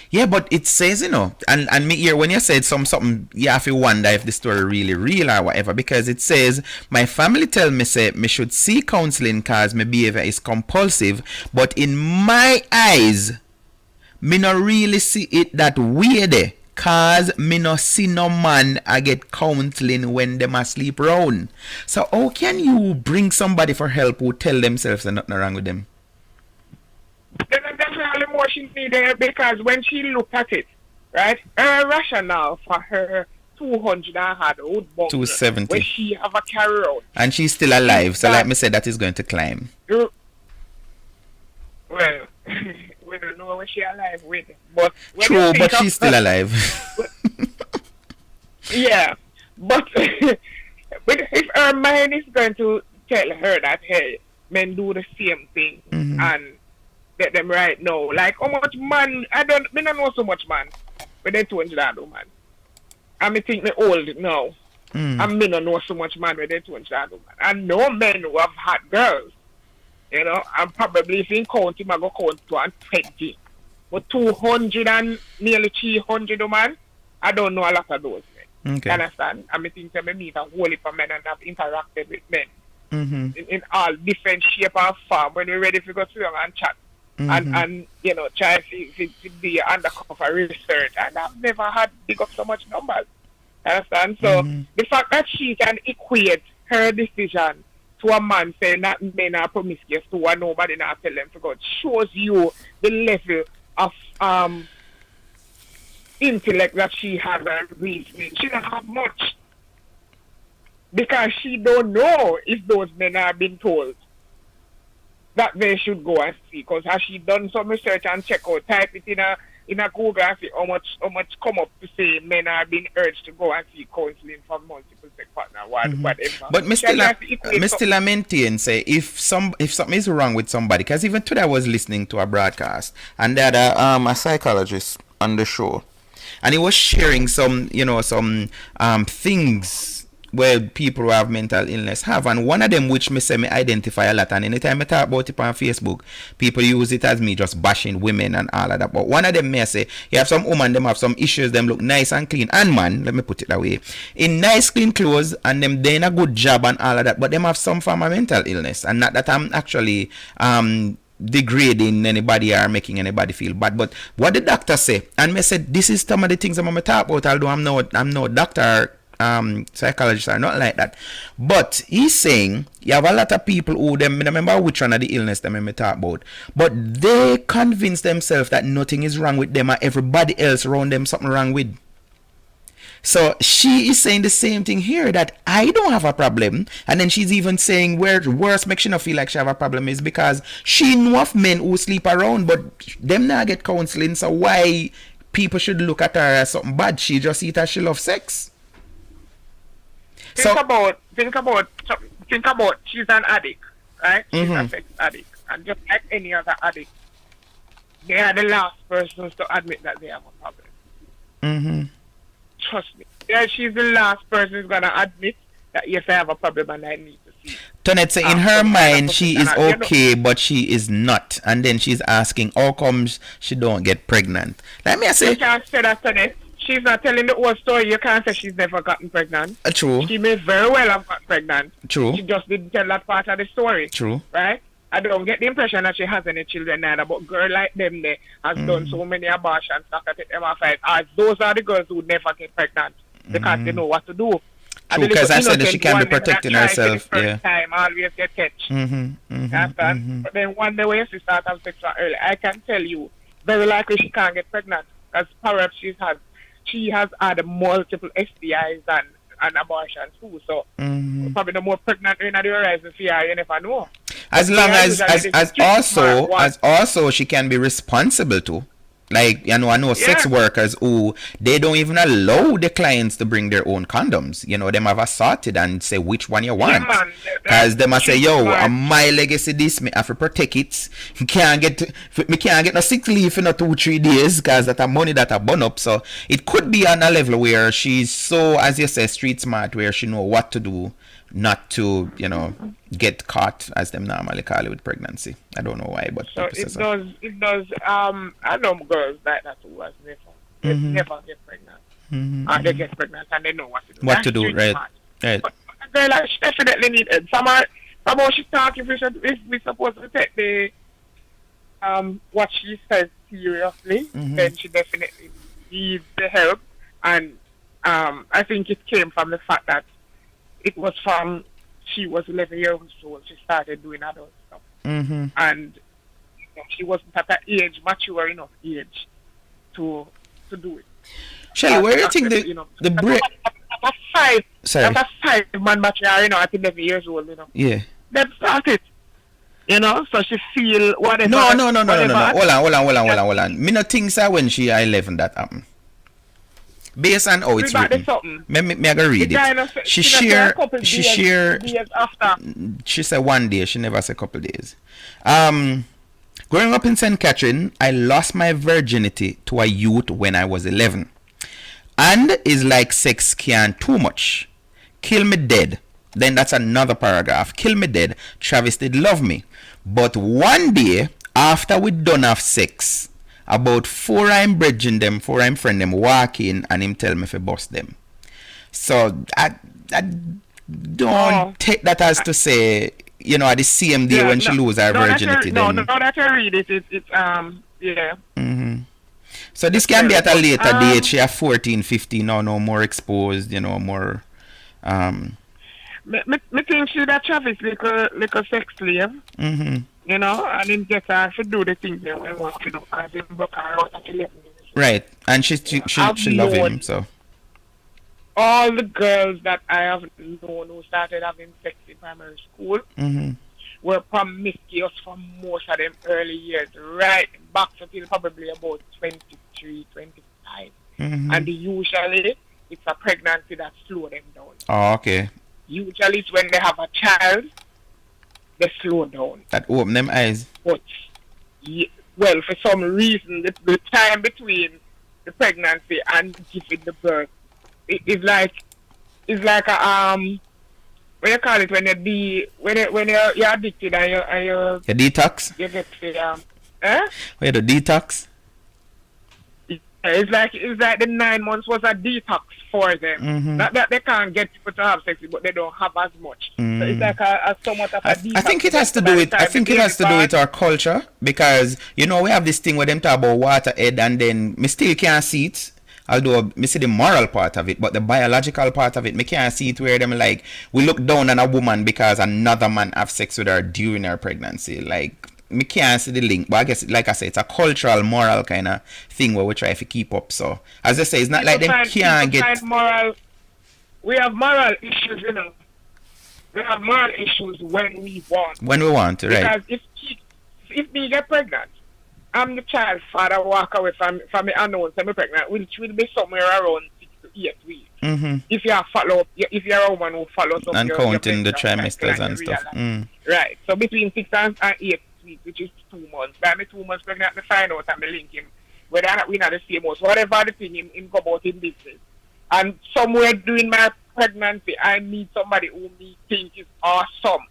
Yeah, but it says, and me here when you said something, you have to wonder if the story really real or whatever, because it says my family tell me say me should see counseling cause my behavior is compulsive, but in my eyes, me not really see it that way there. Cause me no see no man I get counseling when them asleep round. So how can you bring somebody for help who tell themselves there's nothing wrong with them? There's definitely more she need there because when she looked at it, right, her rationale for her 200 and had old bungalow 270. where she have a carry out. And she's still alive, so like me said, that is going to climb. Well, we don't know when she alive with, but true, but she's still alive. Yeah, but if her mind is going to tell her that, hey, men do the same thing and get them right now, like how much man, I don't know so much man, but they 200 man. And me think me old now, and me don't know so much man with they 200 man. I know men who have had girls. And probably if you count him, I go count 220. But 200 and nearly 300 man, I don't know a lot of those men. Okay. Understand? I think I meet a whole heap of men and have interacted with men in all different shape and form when we're ready to go through and chat. And try to be undercover research. And I've never had big up so much numbers. Understand? So the fact that she can equate her decision to a man saying that men are promiscuous to and nobody now tell them to go shows you the level of intellect that she has and reasoning. She don't have much because she don't know if those men are being told that they should go and see. Because has she done some research and check out, type it in in a Google and see how much come up to say men are being urged to go and seek counseling from multiple sex partner, whatever. But me still maintain say if something is wrong with somebody, because even today I was listening to a broadcast and they had a psychologist on the show, and he was sharing some things where people who have mental illness have, and one of them which me identify a lot, and anytime I talk about it on Facebook, people use it as me just bashing women and all of that. But one of them may say, you have some woman, them have some issues, them look nice and clean, and man, let me put it that way, in nice clean clothes, and them doing a good job and all of that, but them have some form of mental illness, and not that I'm actually degrading anybody or making anybody feel bad, but what the doctor say, and me said this is some of the things I'm gonna talk about, although I'm no doctor, psychologists are not like that, but he's saying you have a lot of people who them, I remember which one of the illness them me talk about, but they convince themselves that nothing is wrong with them and everybody else around them something wrong with. So she is saying the same thing here, that I don't have a problem, and then she's even saying where worse makes she not feel like she have a problem is because she know of men who sleep around but them not get counseling, so why people should look at her as something bad? She just eat as she love sex. Think about she's an addict, right? She's a sex addict. And just like any other addict, they are the last persons to admit that they have a problem. Trust me. Yeah, she's the last person who's going to admit that yes, I have a problem and I need to see. Tonette say in her mind she is okay, but she is not. And then she's asking how comes she don't get pregnant. Let me say, you can't say that, Tonette. She's not telling the whole story. You can't say she's never gotten pregnant. True. She may very well have gotten pregnant. True. She just didn't tell that part of the story. True. Right? I don't get the impression that she has any children neither, but girl like them there has done so many abortions, not to take them off. As those are the girls who never get pregnant because they know what to do. True, because I said that she can be protecting herself. Yeah. Time always get catch. But then one day when she start having sex early, I can tell you, very likely she can't get pregnant because perhaps she has had multiple STIs and abortions too. So probably the more pregnant in the horizon for her, you never know. As long as also she can be responsible too. Like, I know sex workers who they don't even allow the clients to bring their own condoms. Them have assorted and say which one you want. Because they must say, yo, my legacy this, me have to protect it. Me can't get no sick leave in 2-3 days because that money that I burn up. So it could be on a level where she's so, as you say, street smart, where she know what to do not to, get caught, as them normally call it, with pregnancy. I don't know why, but so it does. I know girls like that who has never get pregnant. And they get pregnant and they know what to do. Right. Right. But a girl like she definitely need it. Somehow she's talking, if we supposed to take the what she says seriously, then she definitely needs the help. And I think it came from the fact that it was from she was 11 years old. She started doing adult stuff, and she wasn't at that age, mature enough age, to do it. Shelly, where do you think the break? That's a 5-man mature, at 11 years old, Yeah. Then start it. So she feel whatever. No. Hold on. Me no think so when she 11 that happened. Based on how it's written. Me I go read it. She said 1 day, she never said couple days. Growing up in St. Catherine, I lost my virginity to a youth when I was 11. And is like sex can too much. Kill me dead. Then that's another paragraph. Kill me dead. Travis did love me. But one day, after we done have sex, about 4 I'm bridging them, 4 I'm friend them walk in and him tell me if I bust them. So I don't take that as to say, at the same day when she lose her virginity. No, that I read it. It's So this can be at a later date. She have 14, 15 now, no more exposed, more. Me think she that Travis like sex slave. And him get her to do the things they want to do. And him broke her out at 11 years. Right, and she love him, so. All the girls that I have known who started having sex in primary school were promiscuous for most of them early years, right back until probably about 22 23, 25. And usually it's a pregnancy that slow them down. Oh, okay. Usually it's when they have a child, they slow down. That open them eyes. But, well, for some reason, the time between the pregnancy and giving the birth is like a what you call it when you're addicted and you Your detox? you get the Wait, the detox? It's like the 9 months was a detox for them. That they can't get people to have sex, but they don't have as much. So it's like a somewhat of a detox. I think it has to do with our culture, because we have this thing where them talk about waterhead, and then me still can't see it. Although me see the moral part of it, but the biological part of it, me can't see it where them like we look down on a woman because another man have sex with her during her pregnancy. Like me can't see the link, but I guess like I say, it's a cultural, moral kind of thing where we try to keep up. So as I say, it's not like them can't get moral. We have moral issues, We have moral issues when we want. When we want to, right? Because if me get pregnant, I'm the child's father, walk away from me unknown, so I'm pregnant, which will be somewhere around 6 to 8 weeks. If you follow up, if you're a woman who follows up and counting the trimesters and stuff. Right. So between 6 and 8 weeks, which is 2 months. By me 2 months pregnant, I find out and me link him. Whether or not we're not the same house, whatever the thing in go about in business. And somewhere during my pregnancy, I meet somebody who me think is awesome.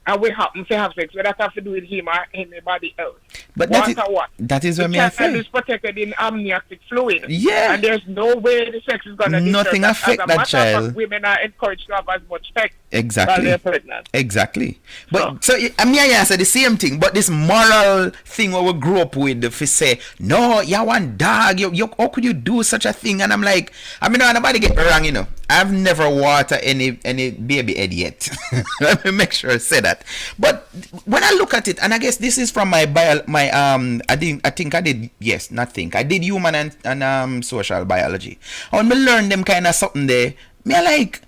And we happen to have sex. We don't have to do with him or anybody else. But that is what me I say. The child is protected in amniotic fluid. Yeah. And there's no way the sex is going to nothing affect that child. Women are encouraged to have as much sex exactly while they're pregnant. Exactly. But so I mean, I answer the same thing. But this moral thing where we grew up with, if we say no, you one dog, you how could you do such a thing? And I'm like, I mean, nobody get me wrong, I've never watered any baby head yet. Let me make sure I say that. But when I look at it, and I guess this is from I did human and social biology. And me learn them kind of something there. Me like,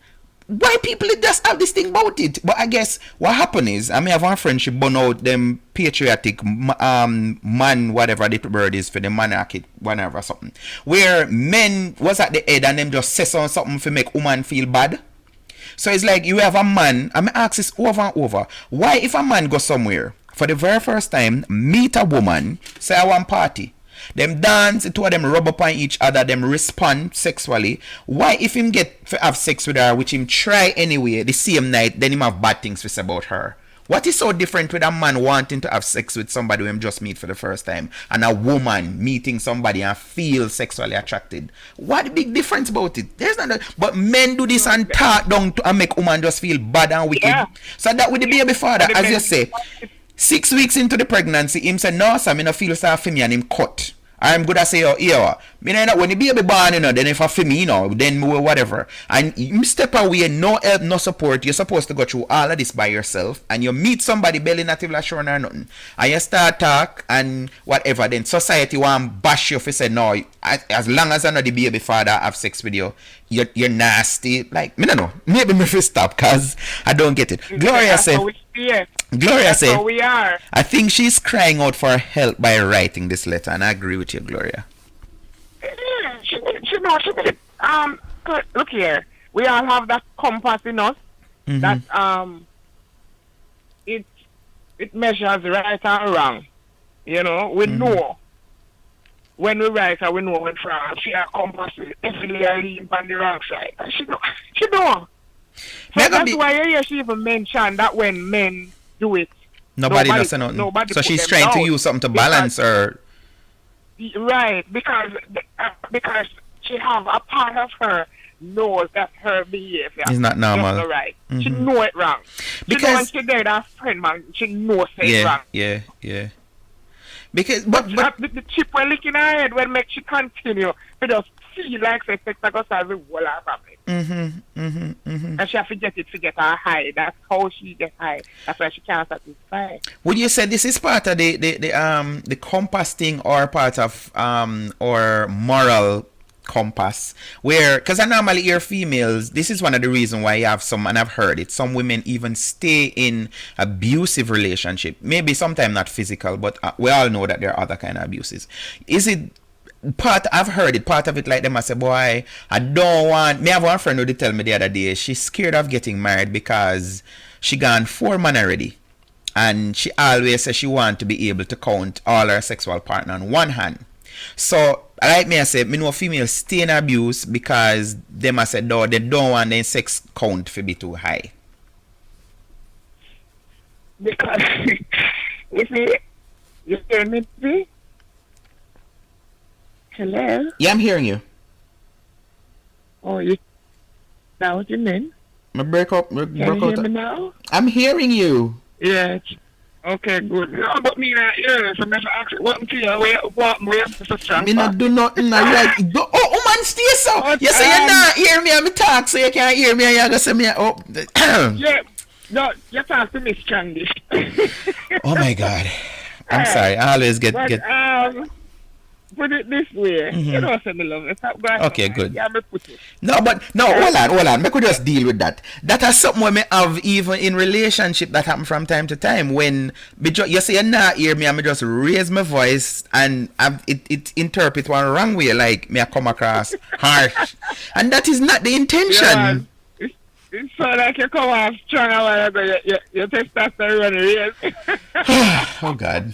why people just have this thing about it? But I guess what happened is, I may have one friendship burn out them patriotic man, whatever the word is for the monarchy, whatever something, where men was at the head and them just say something to make woman feel bad. So it's like you have a man, I may ask this over and over, why if a man goes somewhere for the very first time, meet a woman, say I want party, them dance, two of them rub up on each other, them respond sexually. Why if him get to have sex with her, which him try anyway the same night, then him have bad things to say about her? What is so different with a man wanting to have sex with somebody who him just meet for the first time, and a woman meeting somebody and feel sexually attracted? What the big difference about it? There's not. But men do this and talk down to and make woman just feel bad and wicked. Yeah. So that with the baby father, as you say, 6 weeks into the pregnancy, him say no, sir, me no feel sorry for me, and him cut. I'm good at say, when the baby born, then if I feel me, then whatever. And you step away, no help, no support. You're supposed to go through all of this by yourself. And you meet somebody barely not even sure or nothing. And you start talk and whatever. Then society want bash you if you say, no, as long as I know the baby father have sex with you, you're nasty. Like, me no know. Maybe me first stop because I don't get it. Gloria said, we are. I think she's crying out for help by writing this letter, and I agree with you, Gloria. Yeah, she did. Look here. We all have that compass in us that it measures right and wrong. We know when we right and we know when wrong. She has compass definitely lean on the wrong side. She know. So that's why you hear she even mentioned that when men do it, nobody does nothing. So she's trying to use something to balance her. Right, because she have a part of her knows that her behavior is not normal. Not right. She know it wrong. Because when she get that friend man, she knows it's wrong. Yeah. Because but the chip will lick in her head when make she continue. It just feel like sex goes as a whole her family. And she have to get her high. That's how she get high. That's why she can't satisfy. Would you say this is part of the compass thing, or part of or moral compass, where, because I normally hear females, this is one of the reasons why I have some, and I've heard it, some women even stay in abusive relationship, maybe sometimes not physical, but we all know that there are other kind of abuses. Is it I've heard it, part of it like them I say, boy, I don't want, me have one friend who did tell me the other day, she's scared of getting married because she gone 4 men already. And she always says she want to be able to count all her sexual partner on one hand. So, like me I say, me know females stay in abuse because them I say, no, they don't want their sex count to be too high. Because, you see, you hear me, see? Hello? Yeah, I'm hearing you. Oh, you, now what you mean? Me break up. Can you hear me now? I'm hearing you. Yeah. Okay, good. No, but me not hear, so me have to ask you, what to you, where so strong? Me not do nothing, like, oh, man, stay so. You say you not hear me and me talk, so you can't hear me and you gonna say me, oh. Yeah, no, you talk to me strangish. Oh my God. I'm sorry, I always get... Put it this way, you know, say me love it. Okay, good. Yeah, me put it. No, hold on. Me could just deal with that. That is something where me have even in relationship that happen from time to time. When you say you not hear me, and me just raise my voice and it interpret one wrong way, like me I come across harsh, and that is not the intention. Yeah, it's so like you come off strong a while ago. Your testosterone raise. Oh God.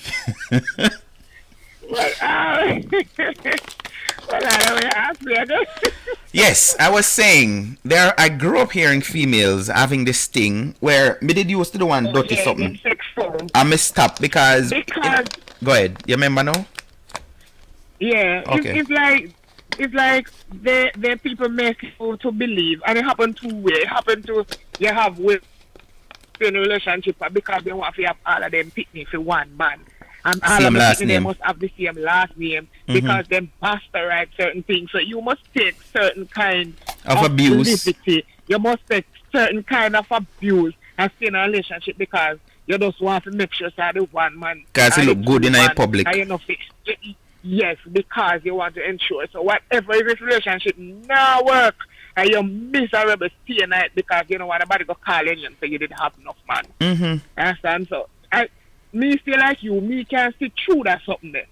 Yes, I was saying I grew up hearing females having this thing where me did used to the one dirty something. I must stop because go ahead. You remember now? Yeah. Okay. It's like the people make you to believe, and it happened two ways. It happened to you have with in a relationship because they want to have all of them picnic for one man. And all same of last them name. must have the same last name because them bastard certain things. So you must take certain kind of abuse. Liberty. You must take certain kind of abuse and stay in a relationship because you just want to make sure that the one man. Because it look good in a public. You know, yes, because you want to ensure. So whatever if this relationship now work and you're miserable stay night because you don't want nobody go call in and say you didn't have enough man. Understand? So me feel like me can see through that something there.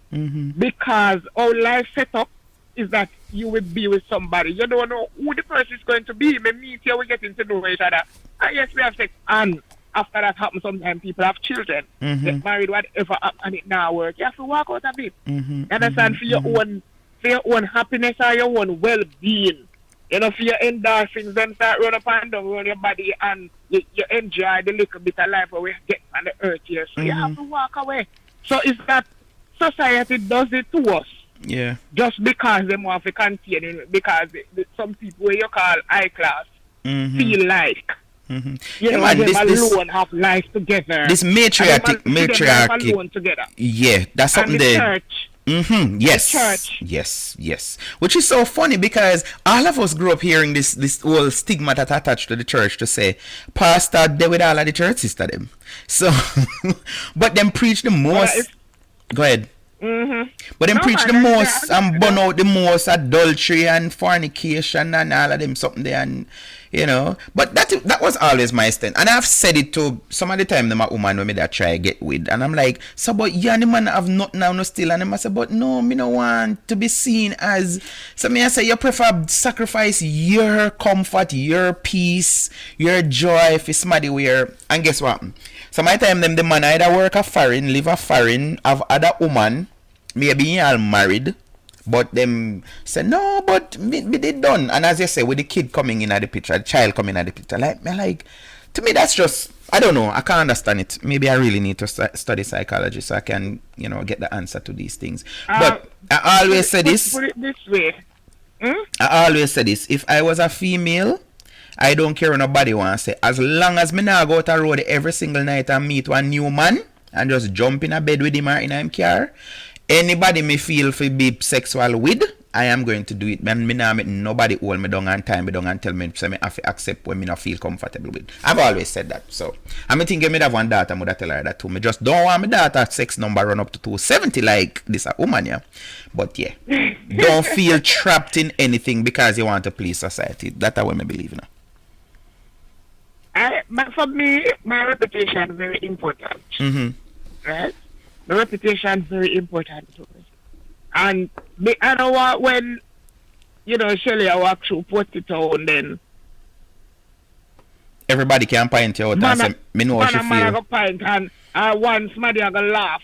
Because our life setup is that you will be with somebody. You don't know who the person is going to be. Me meet you, we getting to know each other. And yes, we have sex. And after that happens, sometimes people have children. Get married, whatever, and it now work. You have to walk out a bit. Understand? For your own happiness or your own well-being. You know, for your endorphins, then start run up and down around your body and you enjoy the little bit of life where we get on the earth here. So you have to walk away. So it's that society does it to us. Yeah. Just because they want to continue, because some people where you call high class feel like you know, man, them alone have life together. This matriarchy. Alone together. Yeah, that's something and the church. Yes. The church. Yes. Which is so funny because all of us grew up hearing this whole stigma that attached to the church to say, Pastor, they with all of the church sister them. So, but them preach the most. Go ahead. But them preach the most and burn out the most adultery and fornication and all of them something there, and you know. But that was always my stand, and I've said it to some of the time them a woman when me that try get with, and I'm like, so but you and the man have nothing now no still, and them I say, but no, me no want to be seen as. So me I say you prefer sacrifice your comfort, your peace, your joy for somebody where, and guess what? Some of the time them the man either work a foreign, live a foreign, have other woman. Maybe all married, but them say no, but me did done. And as you say, with the kid coming in at the picture, the child coming at the picture, like to me that's just, I don't know, I can't understand it. Maybe I really need to study psychology so I can, you know, get the answer to these things. But I always say this. Put it this way. I always say this. If I was a female, I don't care what nobody wants to say. As long as me now go out the road every single night and meet one new man and just jump in a bed with him or in a car. Anybody me feel for be sexual with, I am going to do it. Me now make nobody hold me down and time me down and tell me so me have to accept when me not feel comfortable with. I've always said that. So I me think I have one daughter, I would tell her that too. Me just don't want my daughter sex number run up to 270 like this a woman, yeah. But yeah, don't feel trapped in anything because you want to please society. That's what I believe now. For me, my reputation is very important. Right? The reputation is very important to me. And I know what when Shelly I walk through put it on then everybody can point you out and say, me know how she man feel. go pint and once somebody I go laugh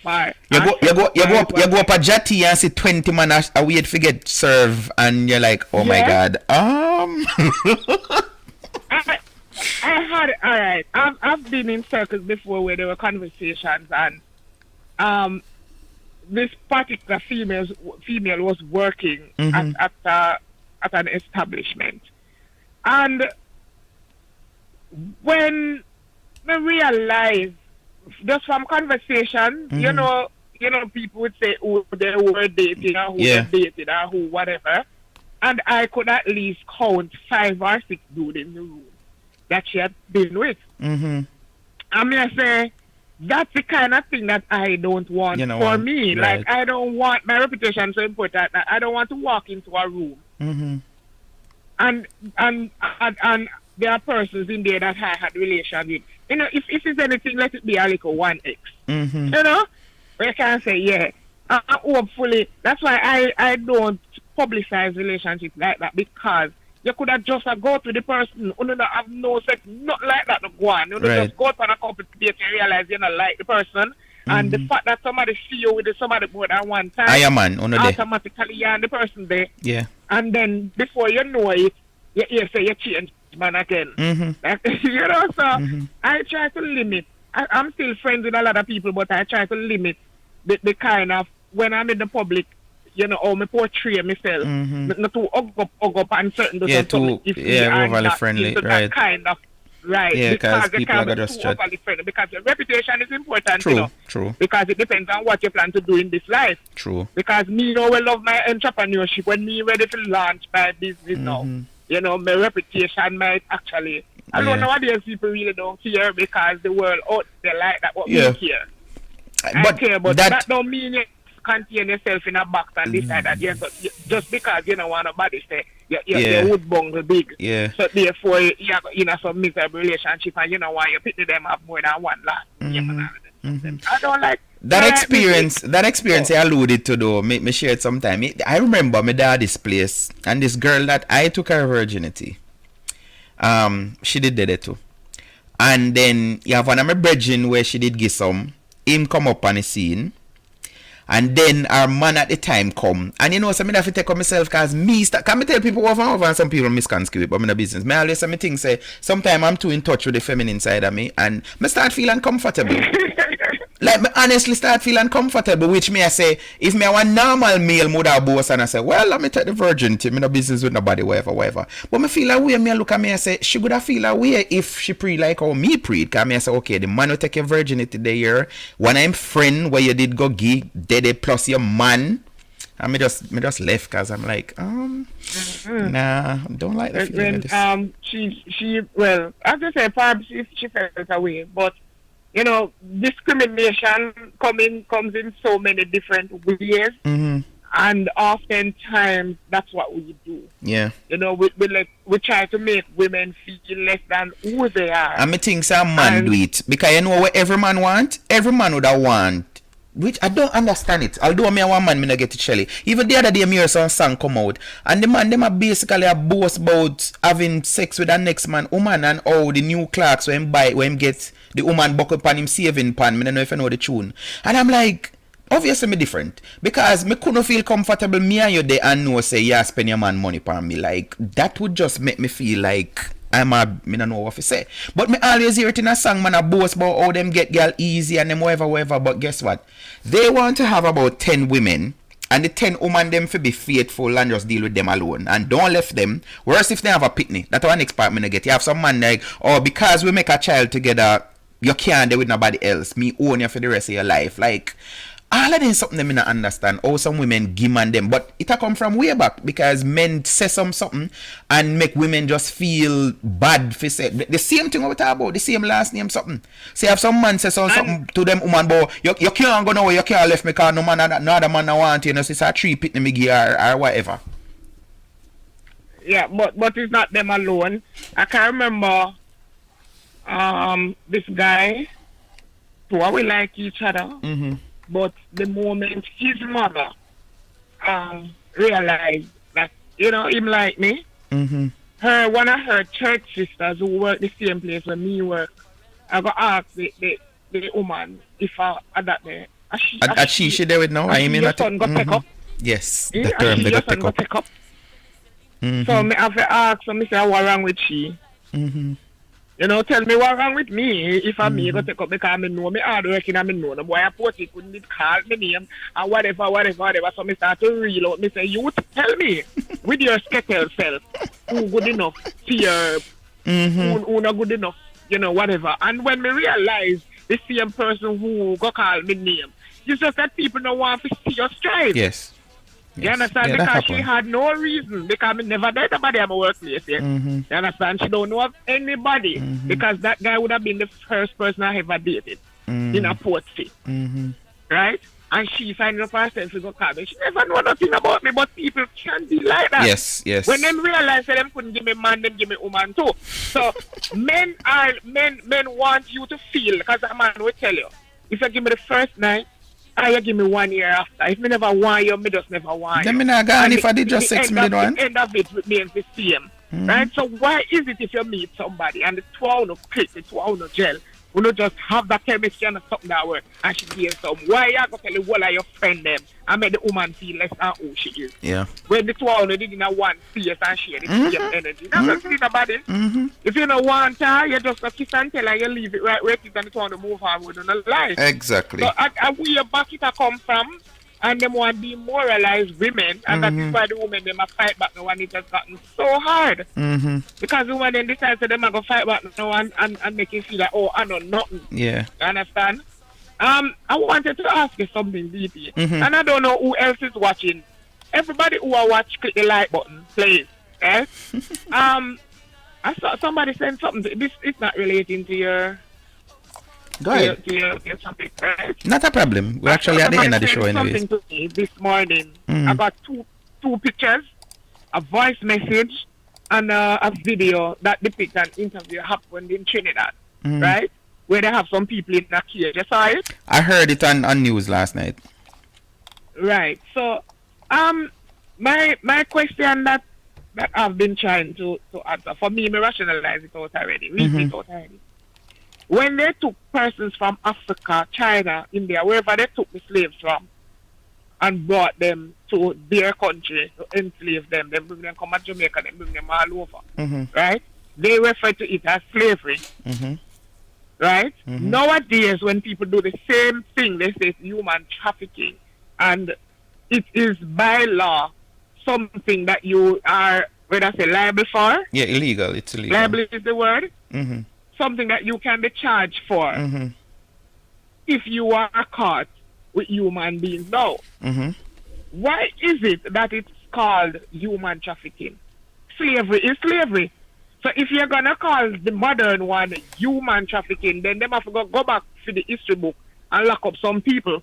You go up a jetty and see 20 man a wait for get serve and you're like, oh my god. I had alright. I've been in circles before where there were conversations and this particular female was working at an establishment, and when I realized just from conversation, you know, people would say, oh, they were dating or who they dated or who whatever, and I could at least count 5 or 6 dudes in the room that she had been with. I mean, I say that's the kind of thing that I don't want for me. Right. Like, I don't want my reputation so important that I don't want to walk into a room and there are persons in there that I had relations with. You know, if it's anything, let it be a little 1X. You know, I can say, yeah. Hopefully, that's why I don't publicize relationships like that, because you could have just go to the person who don't have no sex, not like that to go on. You just go to a couple dates and realize you don't like the person. And the fact that somebody see you with somebody more than one time, automatically you're on the person there. Yeah. And then before you know it, you say you change man again. Like, you know, so I try to limit. I'm still friends with a lot of people, but I try to limit the kind of, when I'm in the public, you know, how me portray myself, not to hug up and certain overly friendly, right? Kind of, right? Yeah, because people are just overly friendly, because your reputation is important. True, you know, true. Because it depends on what you plan to do in this life. True. Because me, you know, I love my entrepreneurship. When me ready to launch my business now, you know, my reputation might actually. I know nowadays people really don't care because the world out there like that. What we care. I care, but that don't mean you contain yourself in a box and decide that just because you don't want nobody say your wood bungle big. Yeah. So therefore you're in some miserable relationship and you know why you pick them have more than one lot. I don't like that experience. That experience I alluded to though. Me shared sometime. I remember my daddy's place and this girl that I took her virginity. She did it too. And then you have one of my brethren where she did give some. Him come up on the scene. And then our man at the time come. And you know, so I have to take on myself because can me tell people over and over and some people misconstrue it, but I'm in the business. I always say, things say, sometimes I'm too in touch with the feminine side of me and I start feeling comfortable. Like, me honestly start feeling comfortable, which me I say, if me a one normal male mother boss and I say, well, let me take the virginity, me no business with nobody, whatever. But me feel a way, me look at me and say, she would have feel a way if she pre like how me pre. Because me I say, okay, the man will take your virginity the year. When I'm friend where you did go gig, dead plus your man. And me just left because I'm like, nah, don't like the feeling of this. She well, as I say, perhaps if she felt away, but you know, discrimination comes in so many different ways, and oftentimes that's what we do. Yeah, you know, we try to make women feel less than who they are. And me think some man do it because you know what every man want, every man would have want. Which I don't understand it. Although me and one man me not get it Shelly. Even the other day me hear some song come out and the man them are basically a boast about having sex with the next woman and how the new clocks when him buy when him get the woman buckle upon him saving pan. Me don't know if I know the tune. And I'm like, obviously me different. Because me couldn't feel comfortable me and you there and know say yeah spend your man money upon me. Like that would just make me feel like me don't know what to say. But me always hear it in a song, man, a boast about how them get girl easy and them whatever. But guess what? They want to have about 10 women and the 10 women them to be faithful and just deal with them alone. And don't left them. Worse if they have a pitney. That's our next part me get. You have some man like, oh, because we make a child together, you can't do with nobody else. Me own you for the rest of your life. Like, all of them something them not understand. How some women give man them. But it come from way back because men say something and make women just feel bad for say the same thing we talk about, the same last name something. Say if some man say something to them woman, but you can't go nowhere, you can't left me because no other man no want you know, so it's a 3 pitney me give or whatever. Yeah, but it's not them alone. I can remember this guy who we like each other. But the moment his mother realize that, him like me. Mm-hmm. One of her church sisters who work the same place where me work, I got asked the woman if I that there. She there with now? I mean, your son got take up. Yes, Yeah, the term they your got son got take up. take up. So me have to ask, so me say, what wrong with she? Mm-hmm. Tell me what wrong with me if I'm me go take up because I know me hard working and I know the boy I put it couldn't call me name and whatever. So me start to reel out. Me say, you tell me with your skettle self who good enough to your who not good enough, whatever. And when me realize the same person who go call me name, it's just that people don't want to see your strive. Yes. You understand? Yeah, because she had no reason. Because me never did anybody at my workplace yet. You understand? She don't know of anybody. Because that guy would have been the first person I ever dated in a port city. Right? And she signed up herself to go call me. She never know nothing about me, but people can be like that. Yes. When them realize that them couldn't give me man, them give me woman too. So men want you to feel, because a man will tell you, if you give me the first night, you give me 1 year after. If me never want you, me just never want you. Then me not gone if I did just 6 minutes one. The end of it with me is the same. Right? So why is it if you meet somebody and the two of you click, the two of you gel, you don't just have that chemistry and something that work and she gives some? Why you going to tell the whole of your friend them and make the woman feel less than who she is? Yeah. When the two of you did in a one space and share the same energy. That's not see nobody. If you don't want her, you just go kiss and tell her you leave it right where it is and the two of you move on with your life. Exactly. So where back it come from, and them want to demoralize women, and that is why the women them a fight back now, and it has gotten so hard. Because the women then decide that them are going to fight back now and make you feel like, oh, I know nothing. Yeah. You understand? I wanted to ask you something, DP, and I don't know who else is watching. Everybody who are watch, click the like button, please. Eh? I saw somebody send something. This is not relating to your... Go ahead. Something, right? Not a problem. We're actually at the end of the show anyways. Something to me this morning. I got two pictures, a voice message, and a video that depicts an interview happened in Trinidad, right? Where they have some people in a cage. You saw it? I heard it on news last night. Right. So, my question that I've been trying to answer, for me rationalize it out already, read it out already. When they took persons from Africa, China, India, wherever they took the slaves from, and brought them to their country to enslave them, they bring them come to Jamaica, they bring them all over, right? They refer to it as slavery, right? Nowadays, when people do the same thing, they say it's human trafficking, and it is by law something that you are, what I say, liable for. Yeah, illegal. It's illegal. Liable is the word. Something that you can be charged for if you are caught with human beings. Now, why is it that it's called human trafficking? Slavery is slavery. So if you're going to call the modern one human trafficking, then they have to go back to the history book and lock up some people.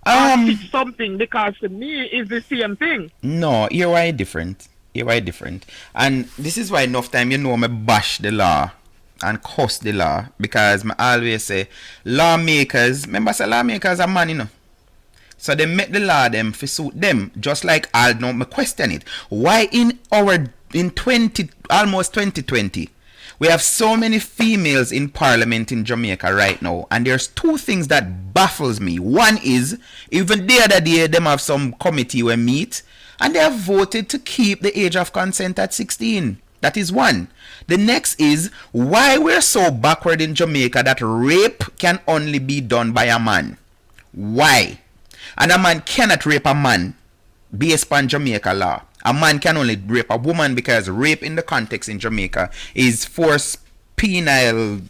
Fix something, because to me it's the same thing. No, you're why different. You're why different. And this is why enough time me bash the law and cuss the law, because I always say lawmakers, remember say lawmakers are man, so they make the law them for suit them, just like I'll know me question it. Why in almost 2020 we have so many females in parliament in Jamaica right now, and there's two things that baffles me. One is, even the other day them have some committee we meet and they have voted to keep the age of consent at 16. That is one. The next is why we're so backward in Jamaica that rape can only be done by a man. Why? And a man cannot rape a man based on Jamaica law. A man can only rape a woman because rape in the context in Jamaica is force penile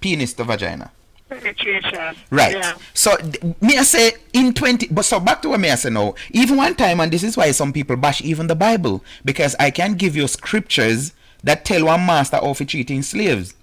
penis to vagina. Penetration. Right. Yeah. So me I say in 20, but so back to what me I say now. Even one time, and this is why some people bash even the Bible, because I can give you scriptures that tell one master how to treating slaves.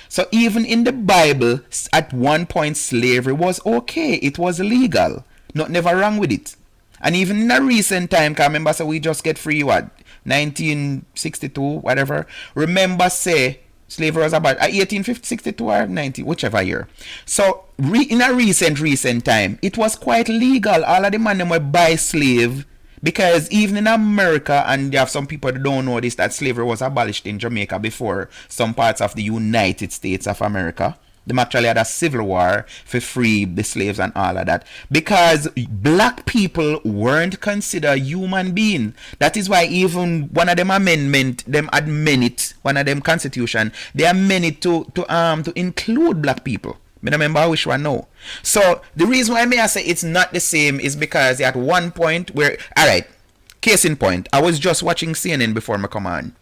So even in the Bible, at one point slavery was okay. It was legal. Never wrong with it. And even in a recent time, can remember say we just get free 1962, whatever. Remember say Slavery was about 1862 or 90, whichever year. So in a recent time, it was quite legal. All of the man them were buy slave, because even in America, and you have some people that don't know this, that slavery was abolished in Jamaica before some parts of the United States of America. Them actually had a civil war for free the slaves and all of that, because black people weren't considered human being. That is why even one of them amendment, them amend it, one of them constitution, they amend it to include black people. I don't remember which one now. So the reason why I say it's not the same is because at one point where, alright, case in point, I was just watching CNN before I come on.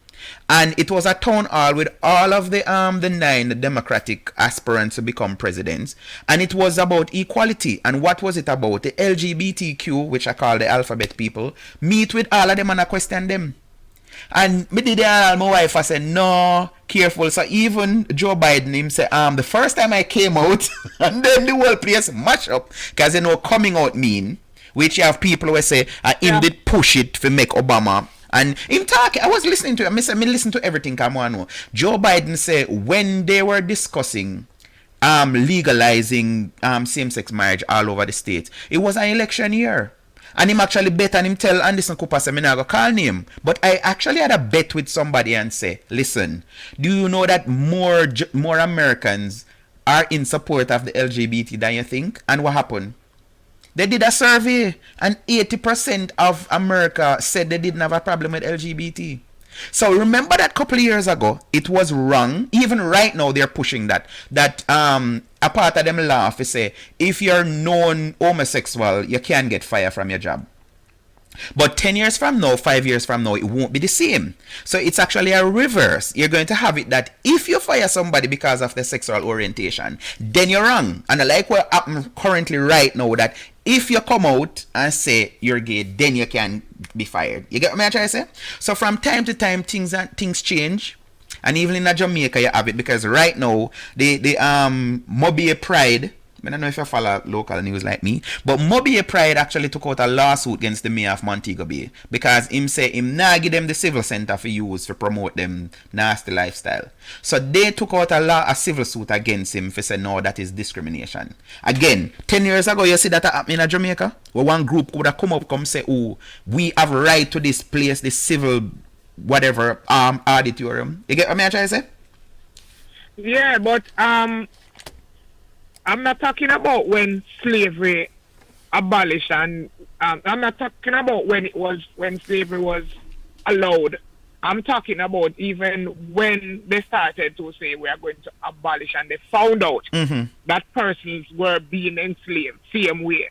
And it was a town hall with all of the 9 Democratic aspirants to become presidents. And it was about equality. And what was it about? The LGBTQ, which I call the alphabet people, meet with all of them and I question them. And me did my wife, I said, no, careful. So even Joe Biden, him say, the first time I came out, and then the whole place mash up. Because you know, coming out mean, which you have people who say, him did push it to make Obama. And him talking, I was listening to him. I listen to everything. Come on, Joe Biden say when they were discussing legalizing same-sex marriage all over the state, it was an election year. And him actually bet, and him tell Anderson Cooper, say, I'm not going to call him. But I actually had a bet with somebody and say, listen, do you know that more Americans are in support of the LGBT than you think? And what happened? They did a survey, and 80% of America said they didn't have a problem with LGBT. So remember that couple of years ago, it was wrong. Even right now, they're pushing that. A part of them laugh is say, if you're known homosexual, you can get fired from your job. But 10 years from now, 5 years from now, it won't be the same. So it's actually a reverse. You're going to have it that if you fire somebody because of their sexual orientation, then you're wrong. And I like what happens currently right now, that if you come out and say you're gay, then you can be fired. You get what I'm trying to say? So from time to time, things change. And even in Jamaica, you have it, because right now, the Mobile Pride, I don't know if you follow local news like me, but Mobile Pride actually took out a lawsuit against the mayor of Montego Bay, because him say him not give them the civil center for use to promote them nasty lifestyle. So they took out a civil suit against him for say no, that is discrimination. Again, 10 years ago, you see that happening in Jamaica, where one group would have come say, oh, we have a right to this place, this civil whatever auditorium. You get what I'm trying to say? Yeah, but I'm not talking about when slavery abolished, and I'm not talking about when slavery was allowed. I'm talking about even when they started to say we are going to abolish, and they found out that persons were being enslaved same way.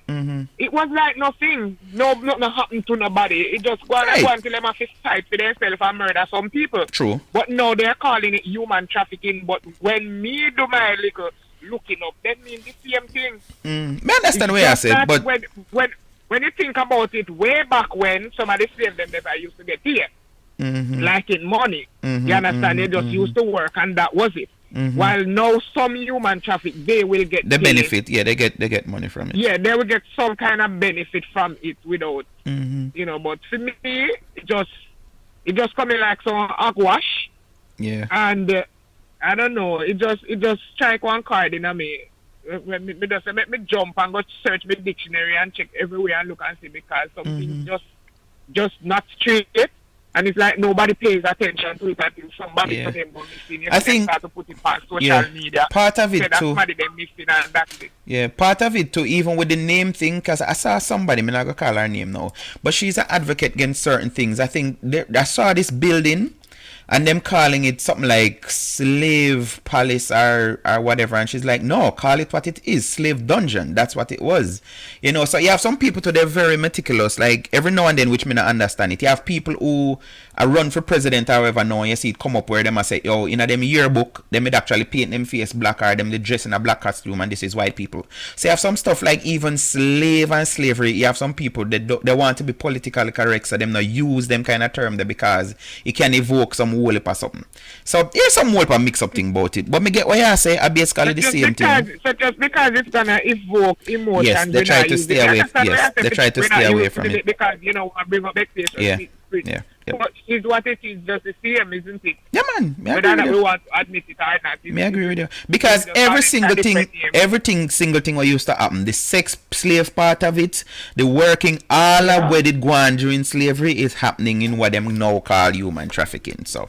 It was like nothing happened to nobody. It just go until them have to fight for themselves and murder some people. True. But now they're calling it human trafficking. But when me do my little looking up, that means the same thing. I understand what I said, but when you think about it, way back when some of the slaves them never used to get here, like in money, you understand? They just used to work, and that was it. While now some human traffic, they will get the benefit. Yeah, they get money from it. Yeah, they will get some kind of benefit from it without, you know. But for me, it just coming like some hogwash. Yeah. And I don't know. It just strike one card in me. Me just make me jump and go search my dictionary and check everywhere and look and see, because something just not straight. And it's like nobody pays attention to it until somebody put them missing. You start to put it on social media. Part of it that's too. Somebody them missing, and that's it. Yeah, part of it too, even with the name thing, because I saw somebody, I'm not going to call her name now, but she's an advocate against certain things. I think I saw this building, and them calling it something like Slave Palace or whatever, and she's like, no, call it what it is, Slave Dungeon. That's what it was. You know, so you have some people today very meticulous, like every now and then, which me not understand it. You have people who run for president, however, now you see it come up where them say, yo, in a them yearbook, them would actually paint them face black, or them they dress in a black costume, and this is white people. So you have some stuff like even slave and slavery. You have some people that they want to be politically correct, so them not use them kind of term there, because it can evoke some whole heap or something. So there's some whole heap of mix up thing about it. But me get what you say, I basically the same thing. So just because it's gonna evoke emotion, yes, they try to stay away. Yes, they try to stay away from it. Because you know I bring up expectations. Yeah. But it's what it is, just the same, isn't it? Yeah, man. Me Whether agree with we you. want to admit it or not. Me agree with you. Because every single thing, single thing what used to happen, the sex slave part of it, the working, all of what did go on during slavery is happening in what them now call human trafficking. So,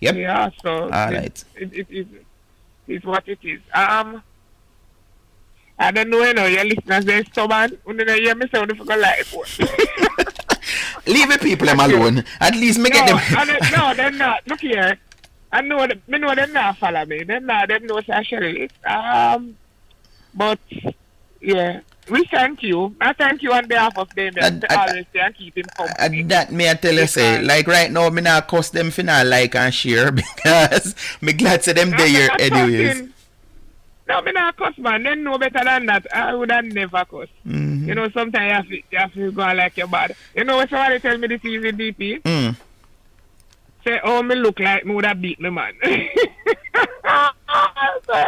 yep. Yeah, so all right. It's what it is. I don't know, your listeners, they're stubborn. You know, you hear me say, you like it. Leave the people them alone. At least make it them. No, they're not. Look here. I know them not follow me. Them know say I share it. But yeah, we thank you. I thank you on behalf of them to always stay and keep him company. That me I tell you say, like right now me not cuss them for not like and share because me glad to them they here anyways. No, me not cuss, man. They know better than that. I would have never cuss. Mm-hmm. You know, sometimes you have to go like your bad. You know, when somebody tell me this easy DP, say, oh, me look like me would have beat me, man.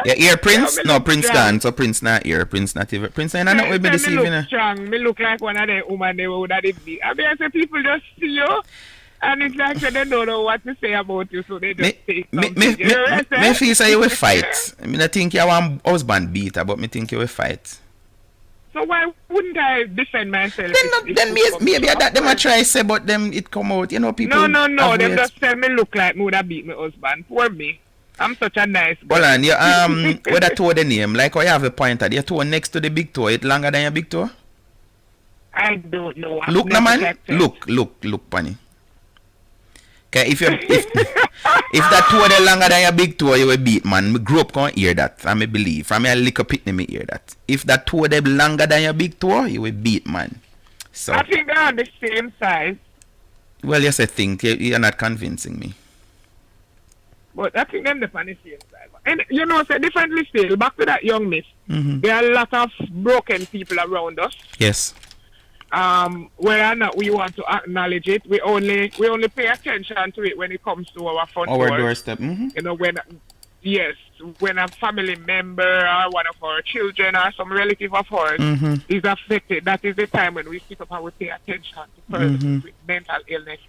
Yeah, here Prince? No, Prince gone. So Prince not here. Prince not even. Prince ain't not with me this evening. Me look strong. Me look like one of the women they would have beat. I mean, I say people just see you. And it's like they don't know what to say about you, so they just say something. Me feel say you will fight. I mean, I think you are a husband beater, but me think you will fight. So why wouldn't I defend myself? Then maybe that them a try say, but them it come out. You know, people. No. Them just tell me look like me would have beat my husband. Poor me. I'm such a nice guy. Hold on, you what I told the name, like how you have a pointer, your toe next to the big toe, it longer than your big toe? I don't know. Look, no man. Look, Panny. Okay, if that toe is longer than your big toe, you will beat, man. Me grew up can't hear that. I may believe. From a little pitney, me hear that. If that toe is longer than your big toe, you will beat, man. So I think they're on the same size. Well, yes, I think you're not convincing me. But I think them the on the same size. And you know, say differently still. Back to that young miss. There are a lot of broken people around us. Yes. Whether or not we want to acknowledge it, we only pay attention to it when it comes to our front door. Our doorstep. You know, when a family member or one of our children or some relative of ours is affected, that is the time when we sit up and we pay attention to persons with mental illness.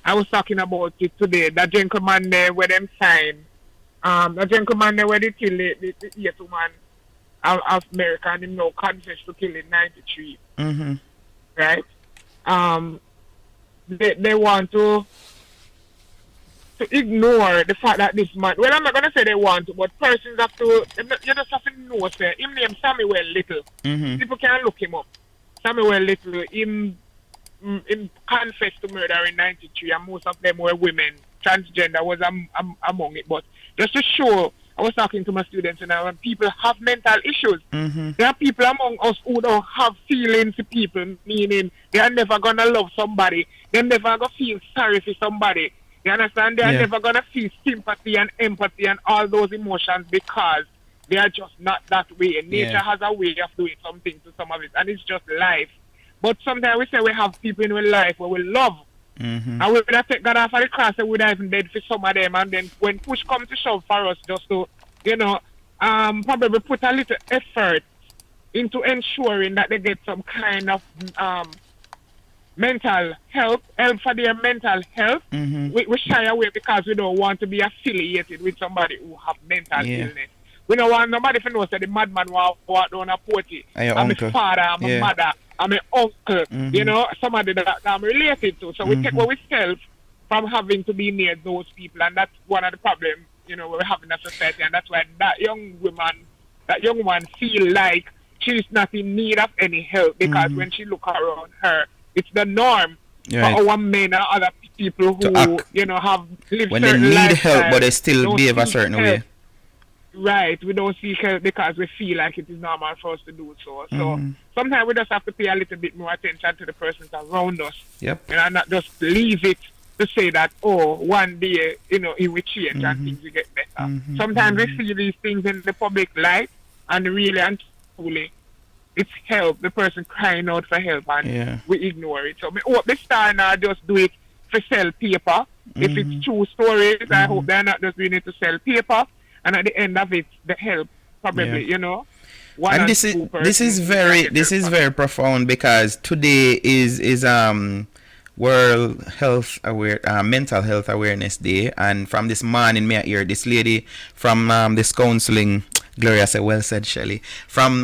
I was talking about it today. That gentleman there where them signed, that gentleman there where they killed the 8th woman of America and him now confessed to killing 93. Right? They want to ignore the fact that this man, well, I'm not going to say they want to, but persons have to, you just have to know, say, him name Samuel Little. People can look him up. Samuel Little, him confessed to murder in 93, and most of them were women. Transgender was among it, but just to show, I was talking to my students, and when people have mental issues, there are people among us who don't have feelings for people, meaning they are never going to love somebody. They're never going to feel sorry for somebody. You understand? They are never going to feel sympathy and empathy and all those emotions because they are just not that way. Nature has a way of doing something to some of it, and it's just life. But sometimes we say we have people in our life where we love. And we would have taken God off of the cross and we would have even dead for some of them. And then when push comes to shove for us, just to, you know, probably put a little effort into ensuring that they get some kind of mental help for their mental health. We shy away because we don't want to be affiliated with somebody who have mental illness. We don't want nobody to know that the madman walk down a party. I'm his father, I'm a mother, I'm an uncle, you know, somebody that I'm related to. So we take away ourselves from having to be near those people, and that's one of the problems, you know, we have in a society, and that's why that young woman feel like she's not in need of any help, because when she look around her, it's the norm for our men and other people who, you know, have lived when they need help, but they still behave a certain way. Right, we don't seek help because we feel like it is normal for us to do so. So sometimes we just have to pay a little bit more attention to the persons around us. And not just leave it to say that, oh, one day, you know, it will change and things will get better. Sometimes we see these things in the public light, and really and truly, it's help, the person crying out for help, and we ignore it. So I hope the star now just do it for sell paper. If it's true stories, I hope they're not just doing it to sell paper. And at the end of it, the help probably, you know. And this is very profound, because today is Mental Health Awareness Day, and from this morning, me I hear this lady from this counseling. Gloria said, "Well said, Shelley." From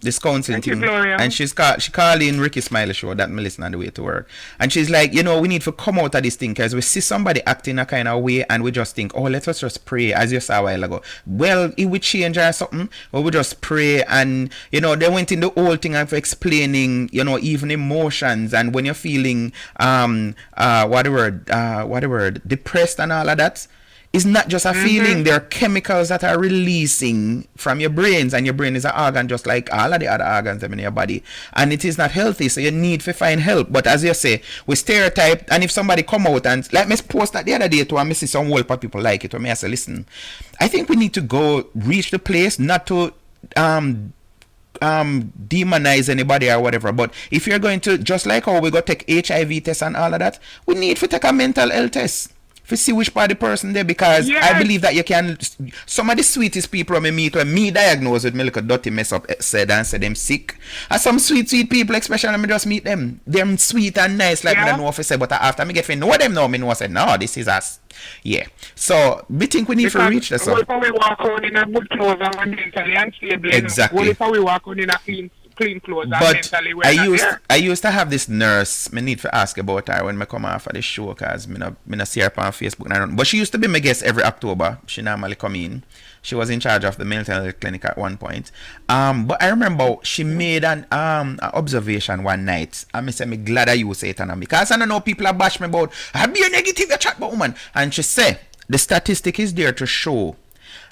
this counseling team, and she called in Ricky Smiley show that me listen on the way to work, and she's like, we need to come out of this thing because we see somebody acting a kind of way, and we just think, oh, let us just pray, as you saw a while ago. Well, it would change or something, or we just pray, and they went in the whole thing of explaining, even emotions, and when you're feeling depressed and all of that. It's not just a feeling. There are chemicals that are releasing from your brains, and your brain is an organ just like all of the other organs in your body, and it is not healthy, so you need to find help. But as you say, we stereotype, and if somebody come out and like me post that the other day too, and me see some whole people like it, when me I say, listen, I think we need to go reach the place not to demonize anybody or whatever, but if you're going to, just like how we go take HIV tests and all of that, we need to take a mental health test to see which part of the person there, because I believe that you can. Some of the sweetest people I meet when me diagnosed with me little dirty mess up said them sick, and some sweet people, especially when I just meet them sweet and nice, like I don't know if I say, but after me get to know them now, me know I say, no, this is us. So we think we need to reach this. What if we walk on in a good clothes and mentally unstable? Exactly. What if we walk on in a clean clothes and but mentally I used to have this nurse. Me need to ask about her when I come off of the show, because me no see her on Facebook. But she used to be my guest every October. She normally come in. She was in charge of the mental health clinic at one point. But I remember she made an observation one night. And I said, me glad that you say it on me, because I don't know people are bash me about I be a negative chat about woman. And she said the statistic is there to show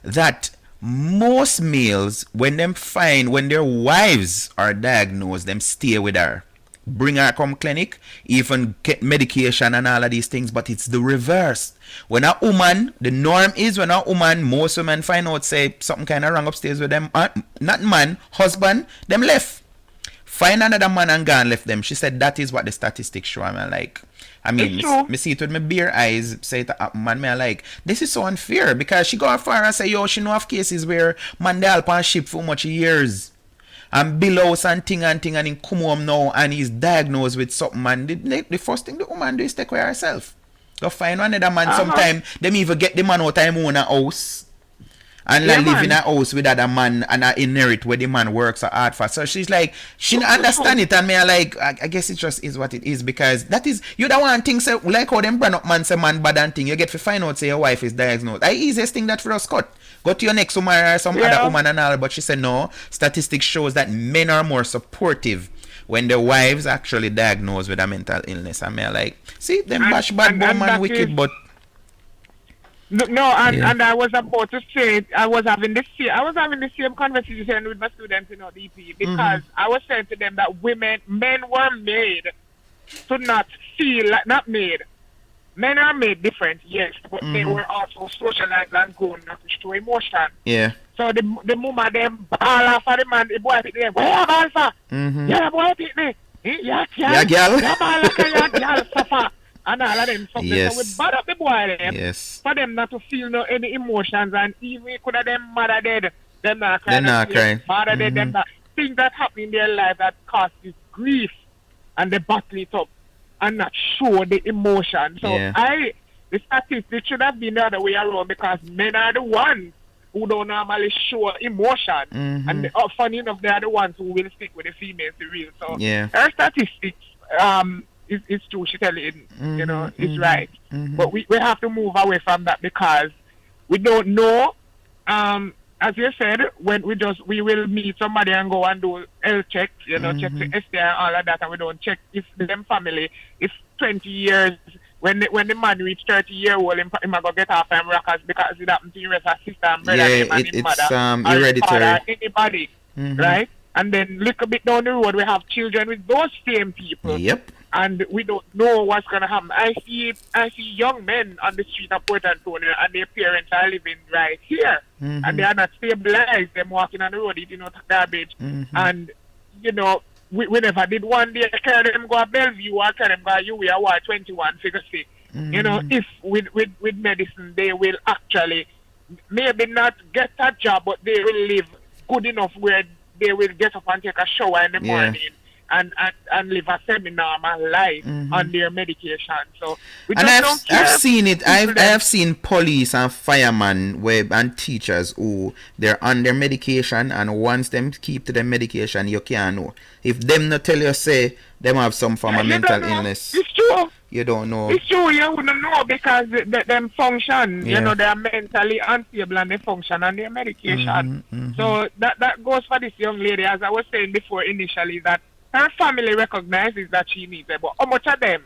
that most males, when their wives are diagnosed, them stay with her, bring her come clinic, even get medication and all of these things. But it's the reverse. When a woman, the norm is when a woman, most women find out say something kind of wrong upstairs with them, not man, husband, them left. Find another man and go and left them. She said that is what the statistics show. I'm like, me see it with my bare eyes, say it up, man, me like, this is so unfair, because she go far and say, she know of cases where man they help on ship for much years and bill house and thing and he come home now and he's diagnosed with something, and the first thing the woman do is take care of herself. Go find another man. Sometimes them even get the man out of him own a house and live in a house with other man and inherit where the man works so hard for. So she's like, she don't understand it, and me like, I guess it just is what it is, because that is, you don't want things say, like how them brand up man say man bad and thing, you get to find out say your wife is diagnosed. The easiest thing that for us cut. Go to your next woman or some other woman and all, but she said no, statistics shows that men are more supportive when their wives actually diagnosed with a mental illness. And me like, see, them bash bad boy man wicked, but and I was about to say I was having the same conversation with my students in ODP, because I was saying to them that men were made to not feel like, not made. Men are made different, yes, but they were also socialized and grown not to show emotion. Yeah. So the mama them ball off of the man, the boy pick them, where you ball for? Yeah, boy pick me. Yeah, girl. Yeah, ball like a girl suffer. And all of them. So we bad up the boy them. Yes. For them not to feel any emotions, and even could have them mother dead, them not crying. They're not crying. Father dead, them not. Things that happen in their life that causes grief, and they battle it up and not show the emotion. So the statistics should have been the other way around, because men are the ones who don't normally show emotion. And funny enough, they are the ones who will stick with the females to real. So her statistics it's true, she telling it's right. But we have to move away from that, because we don't know. As you said, when we will meet somebody and go and do health checks, check the STI and all of that, and we don't check if them family, if 20 years, when the man reach 30-year-old, him go get off him rockers because it happened to his sister and brother and his mother, hereditary. Father, anybody, right? And then look a bit down the road, we have children with those same people. Yep. And we don't know what's gonna happen. I see young men on the street of Port Antonio, and their parents are living right here, and they are not stabilized. Them walking on the road eating out of garbage, and we never did one day carry them go to Bellevue or carry them go to UWA 21 figure six. If with medicine they will actually maybe not get a job, but they will live good enough where they will get up and take a shower in the morning. and live a semi-normal life on their medication. So we And just don't care. I've seen it. I People have seen police and firemen and teachers who they're on their medication, and once them keep to their medication, you can't know. If them not tell you say them have some form of you mental don't know. illness, It's true. you don't know. It's true, you wouldn't know because them function, Yeah. you know, they're mentally unstable and they function on their medication. So that goes for this young lady, as I was saying before initially, that her family recognizes that she needs it, but how much of them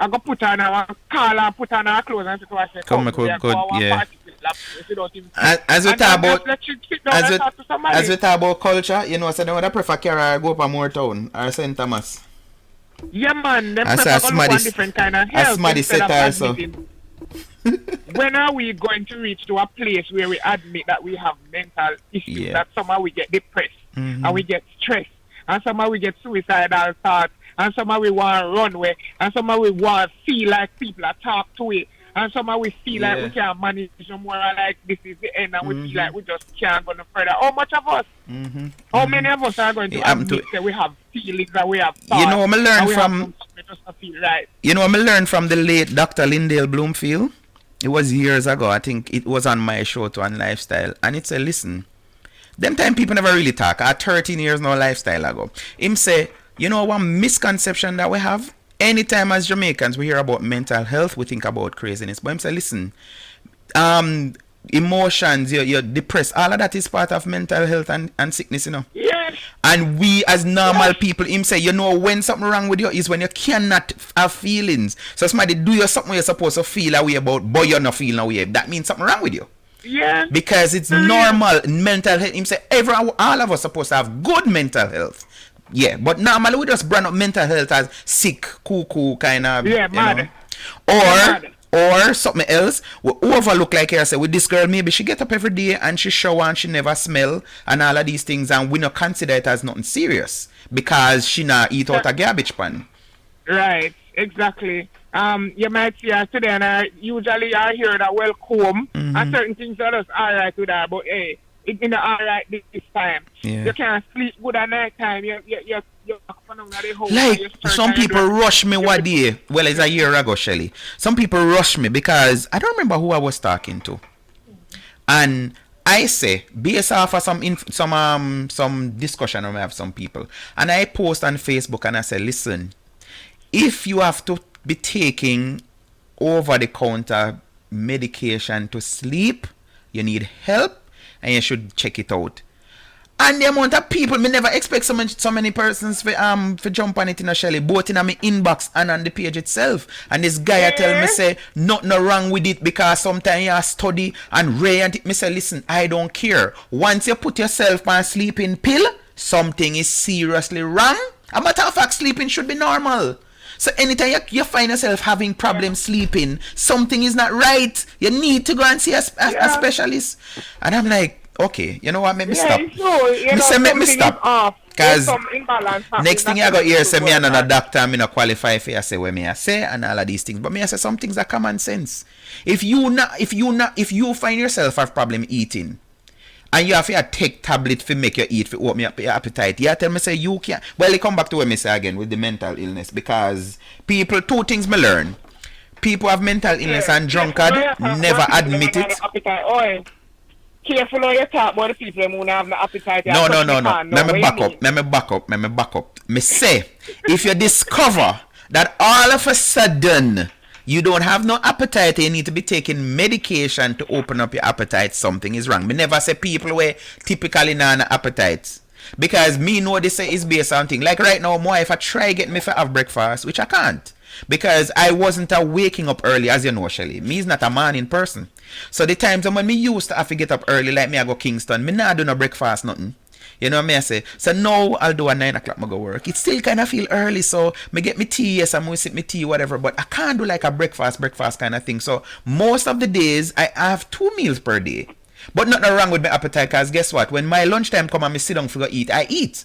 I go put on our call and put on our clothes and say to her, Come we good, are go our yeah. party with laptops, if you don't even As we and talk then about just let you sit down and talk to somebody. as we talk about culture, you know, so they would I prefer Carol or go up a Moortown or St. Thomas. Yeah, man, them As prefer a to look one smarty- different kind of as help smarty instead of set also. admitting. When are we going to reach to a place where we admit that we have mental issues, Yeah. that somehow we get depressed and we get stressed and somehow we get suicidal thoughts and somehow we want to run away and somehow we want to feel like people are talk to it and somehow we feel like we can't manage no more, like this is the end, and we feel like we just can't go no further. How much of us? How many of us are going to admit that we have feelings, that we have thoughts? You know what I learned and we from- have something just to feel right. You know, I learned from the late Dr. Lindale Bloomfield. It was years ago. I think it was on my show to on Lifestyle. And it said, listen, them time people never really talk. 13 years now Lifestyle ago. Him say, you know one misconception that we have? Anytime as Jamaicans we hear about mental health, we think about craziness. But him say, listen, emotions, you're depressed, all of that is part of mental health and sickness, you know. Yes. And we as normal people, him say, you know, when something wrong with you is when you cannot have feelings. So somebody do you something you're supposed to feel a way about, but you're not feeling a way. That means something wrong with you. Yeah. Because it's normal mental health. Him say, all of us supposed to have good mental health. Yeah, but normally we just brand up mental health as sick, cuckoo kind of, mad. Or something else, we overlook, like I said, with this girl, maybe she get up every day and she shower and she never smell and all of these things, and we not consider it as nothing serious because she not eat out a garbage pan. Right, exactly. You might see her today, and I usually I hear that well comb and certain things are just alright with her, but hey, it's in the alright this time. Yeah. You can't sleep good at night time. You're Like, some people rush me one day. Well, it's a year ago, Shelly. Some people rush me because I don't remember who I was talking to. And I say, based off of some discussion I have some people, and I post on Facebook and I say, listen, if you have to be taking over-the-counter medication to sleep, you need help, and you should check it out. And the amount of people, me never expect so many persons for jump on it in a Shelly, both in my inbox and on the page itself. And this guy tell me say nothing wrong with it because sometimes you study and read and me say, listen, I don't care. Once you put yourself on a sleeping pill, something is seriously wrong. A matter of fact, sleeping should be normal. So anytime you find yourself having problems sleeping, something is not right. You need to go and see a specialist. And I'm like, okay, you know what, make me stop. Make me stop. Because next thing I got here, say me another doctor, me not qualify for you, say what me I say and all of these things. But me I say some things are common sense. If you find yourself have problem eating, and you have to take tablet to make you eat, to open up your appetite, you tell me say you can't. Well, it come back to what me say again with the mental illness, because people, two things me learn. People have mental illness and drunkard never admit it. Careful how you talk about the people who have no appetite. No. Let me back up. Me say, if you discover that all of a sudden you don't have no appetite, you need to be taking medication to open up your appetite, something is wrong. Me never say people were typically non appetites. Because me know this is based on things. Like right now, if I try get me for have breakfast, which I can't. Because I wasn't waking up early, as you know, Shelly. Me is not a morning person. So the times when me used to have to get up early, like me I go Kingston, me not do no breakfast, nothing. You know what I say? So now I'll do a 9 o'clock, I go work. It still kind of feel early, so me get me tea, yes, I'm going to sip me tea, whatever. But I can't do like a breakfast kind of thing. So most of the days, I have 2 meals per day. But nothing wrong with my appetite, because guess what? When my lunchtime come and me sit down for go eat, I eat.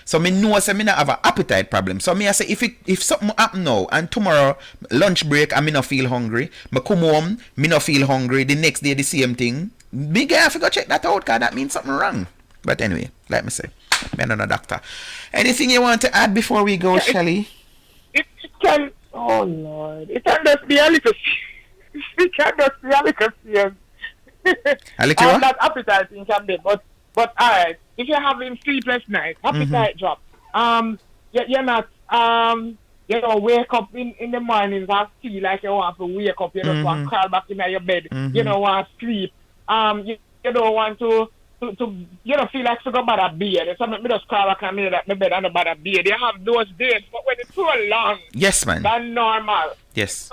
So me know say me not have an appetite problem. So me I say if something happen now and tomorrow lunch break and me not feel hungry, me come home, me not feel hungry, the next day the same thing, me guy have to go check that out, because that means something wrong. But anyway, let me say. I'm not a doctor. Anything you want to add before we go, Shelly? It can, oh Lord, it can just be a little, it can just be a little serious. A little what? That appetite thing can be, but alright, if you're having sleepless nights, appetite drop, you're not, wake up in the mornings and feel like you want to wake up, you just want to crawl back in your bed, you don't want to sleep, you don't want to feel like to go by the bed. So me just crawl back in my bed and about the bed. You have those days, but when it's so long, yes, man, than normal. Yes.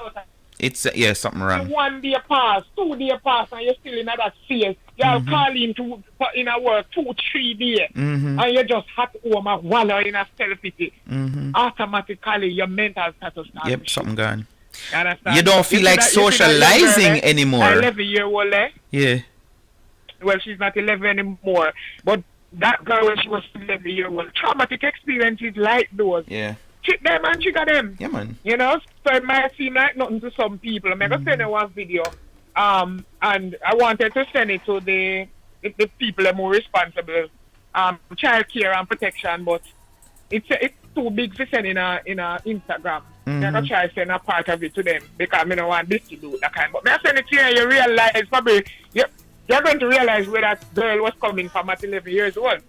It's something wrong. 1 day pass, 2 days pass, and you're still in that phase. You're calling in a work 2-3 days, and you just at home and wallow in a self-pity. Automatically, your mental status starts. Yep, something gone. You understand? You don't feel like socializing anymore. 11-year-old, Yeah. Well, she's not 11 anymore, but that girl when she was 11-year-old, traumatic experiences like those. Yeah. Check them and trigger them. Yeah, man. You know, so it might seem like nothing to some people. I'm going to send you one video, and I wanted to send it to the people that are more responsible, child care and protection, but it's too big to send in a Instagram. I'm going to try to send a part of it to them because I don't want this to do that kind. But when I send it to you, you realize probably you're going to realize where that girl was coming from at 11 years old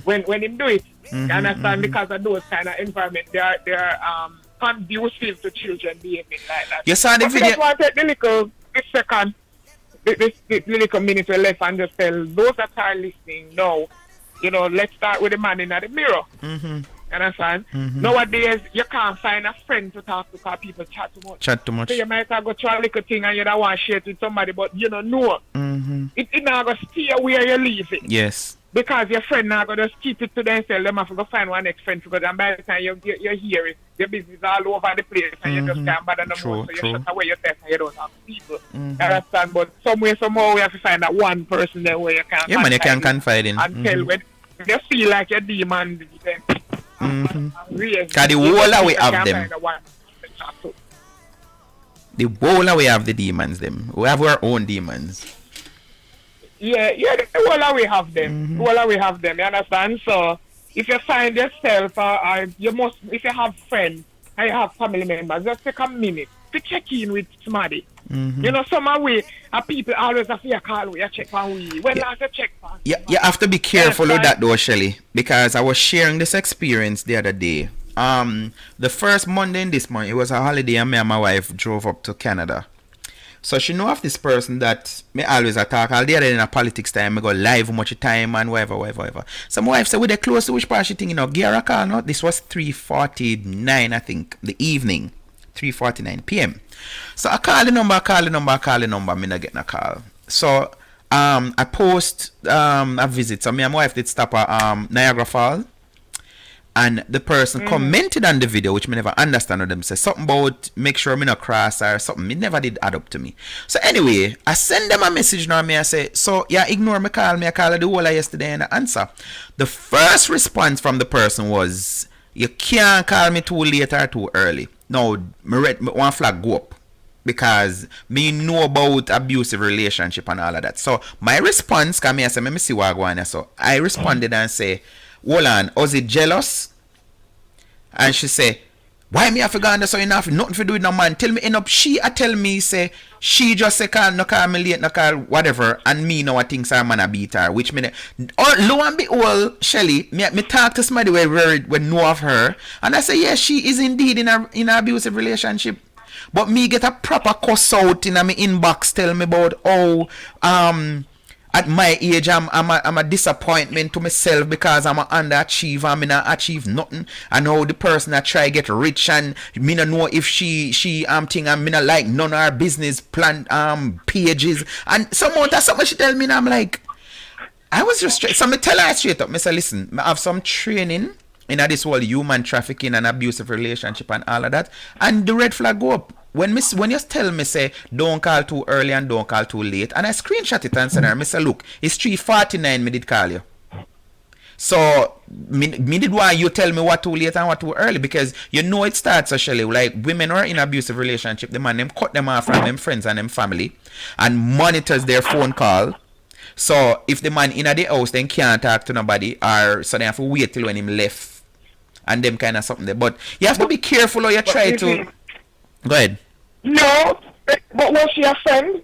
when him do it. You understand? Because of those kind of environment, they're conducive to children behaving like that. You saw the video. I just want to take the little minute we left and just tell those that are listening now, let's start with the man in the mirror. You understand? Nowadays, you can't find a friend to talk to because people chat too much. So you might have go through a little thing and you don't want to share it with somebody, but you don't know. It not going to stay where you leave it. Yes. Because your friend not going to just keep it to themselves. Them have to go find one next friend because and by the time you hear it, your business all over the place and you just can't bother no more. So you shut away yourself and you don't have people. You understand? But somehow we have to find that one person there where you can confide man, you can confide in. And tell when you feel like you're demon. Because the whole we have them. The whole we have the demons them. We have our own demons. Yeah, the whole we have them. The whole we have them, you understand? So if you find yourself you must, if you have friends and you have family members, just take a minute to check in with somebody. Some way people always have to call we check on we. When last you check on? Yeah, you have to be careful with that though, Shelly, because I was sharing this experience the other day. The first Monday in this month, it was a holiday and me and my wife drove up to Canada. So she know of this person that me always attack. All the other in a politics time, me go live much time and whatever. So my wife said, we they close to which part she think, give her a call, no? This was 3:49, I think, the evening. 3:49 p.m. So I call the number, me not getting a call. So I post a visit. So me and my wife did stop at Niagara Falls. And the person commented on the video, which me never understand what them say. Something about make sure me not cross or something. It never did add up to me. So anyway, I send them a message now. I say, so yeah, ignore me call. Me I call the whole of yesterday and I answer. The first response from the person was, you can't call me too late or too early. No, me one flag go up. Because me know about abusive relationship and all of that. So my response, cause me I say, let me see what I go on. So I responded and say, hold on, was it jealous? And she say, why me have to go under so enough? Nothing to do with no man. Tell me enough. She tell me say she just say call me late, no call whatever, and me know what things her man a beat her. Which me lo and behold, Shelly, me talk to somebody we know of her, and I say yeah, she is indeed in a abusive relationship. But me get a proper cuss out in my inbox tell me about at my age, I'm a disappointment to myself because I'm an underachiever. I not achieve nothing. I know the person that try get rich and me not know if she thing and me not like none of her business plan pages and something she tell me and I'm like, I was just straight. So me tell her straight up. Me say, listen, I have some training in this whole human trafficking and abusive relationship and all of that, and the red flag go up. When you tell me say don't call too early and don't call too late, and I screenshot it and send her, me say look, it's 3:49 me did call you. So me did want you tell me what too late and what too early, because you know it starts actually like women who are in abusive relationship, the man them cut them off from them friends and them family and monitors their phone call So if the man in the house then can't talk to nobody, or so they have to wait till when him left and them kind of something there. But you have to be careful or you try to go ahead. No, but was she a friend?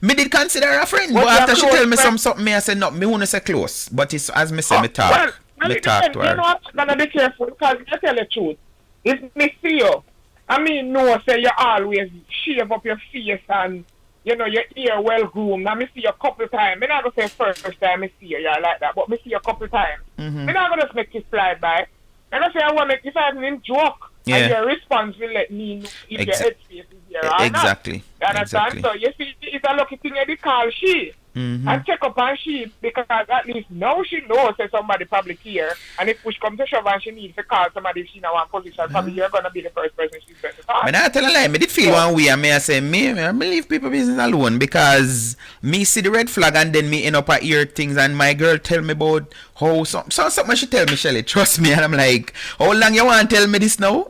Me did consider her a friend, but after she tell me something, me I said no, me wanna say close. But it's as me say, me talk to her. You know what? I'm gonna be careful because I tell the truth. If me see you, I mean, no, say you always shave up your face and you know your ear well groomed. I me see you a couple times. Me not gonna say first time I see you, yeah, like that, but me see you a couple times. Me not gonna just make you slide by. And I say I want to make you find in joke. And your response will let me know if your headspace is here or exactly. not. You understand? Exactly. So you see, it's a lucky thing that they call she. And check up on she because at least now she knows that somebody probably care. And if push comes to shove and she needs to call somebody if she in a one position, probably you're going to be the first person she's going to call. But I tell a lie, me did feel one way and me I say, I leave people business alone because me see the red flag and then me end up at hear things and my girl tell me about how something she tell me, Shelly, trust me, and I'm like, how long you want to tell me this now?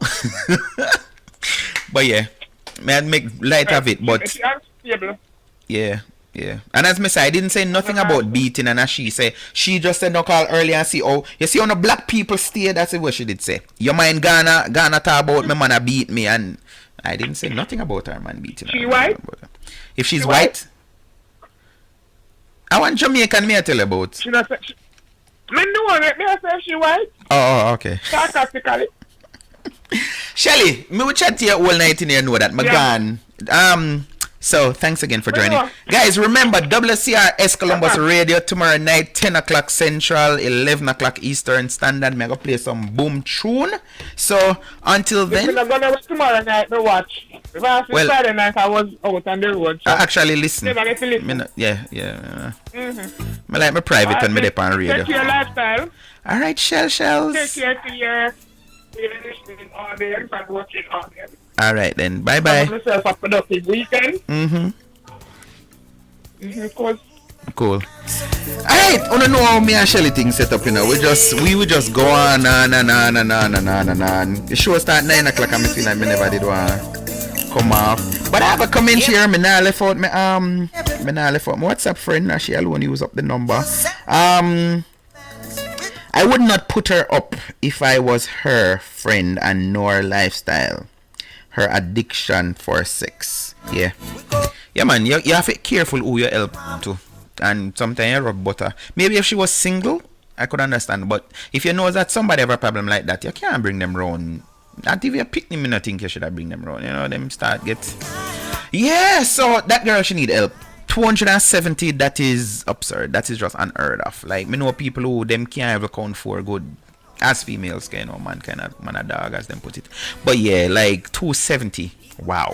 But yeah, may I make light of it, but yeah. Yeah, and as me say, I didn't say nothing about beating, and as she say, she just said no call earlier and see, oh, you see on the black people stay, that's what she did say. Your mind Ghana talk about me man a beat me, and I didn't say nothing about her man beating her. She white? If she's white? I want Jamaican me I tell you about. She not say, me know me I say she white. Oh, okay. Sarcastically. Shelly, me will chat to you all night in here know that, gone. So, thanks again for joining. Guys, remember, WCRS Columbus Radio tomorrow night, 10 o'clock Central, 11 o'clock Eastern Standard. I'm going to play some boom tune. So, until then... I'm going to watch tomorrow night, no watch. Well, Friday night, I was out on the road. So actually, listen. Yeah. I like my private and me dip on radio. Take your lifestyle. All right, shells. Take care to your listening audience and watching audience. All right then. Bye. Have yourself a productive weekend. Cool. Alright, I don't know how me and Shelly things set up, you know. We would just go on. The show start 9 o'clock and I feel like me never did one come off. But I have a comment here, me now left out my WhatsApp friend, she alone use up the number. I would not put her up if I was her friend and know her lifestyle. Her addiction for sex. Yeah, man, you have to be careful who you help to. And sometimes you rub butter. Maybe if she was single, I could understand. But if you know that somebody have a problem like that, you can't bring them round. Not if you pick them, I think you should have bring them round. You know, them start get... Yeah, so that girl, she need help. 270, that is absurd. That is just unheard of. Like, me know people who them can't ever count for good. As females, you know, man a dog as them put it. But yeah, like 270. Wow.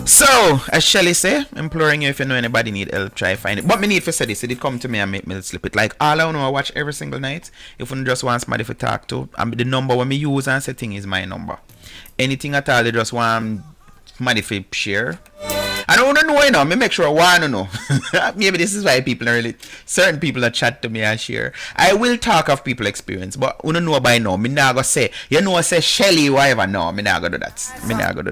So, as Shelly say, imploring you if you know anybody need help, try find it. But me need to say this, it did come to me and make me slip it. Like all I know I watch every single night. If you just want somebody to talk to, the number when me use and setting is my number. Anything at all, they just want somebody to share. I don't know, you know, me make sure I know. Maybe this is why certain people that chat to me and share. I will talk of people experience, but you don't know by now. Me not gonna say, you know, say Shelly, whatever. No, me not gonna do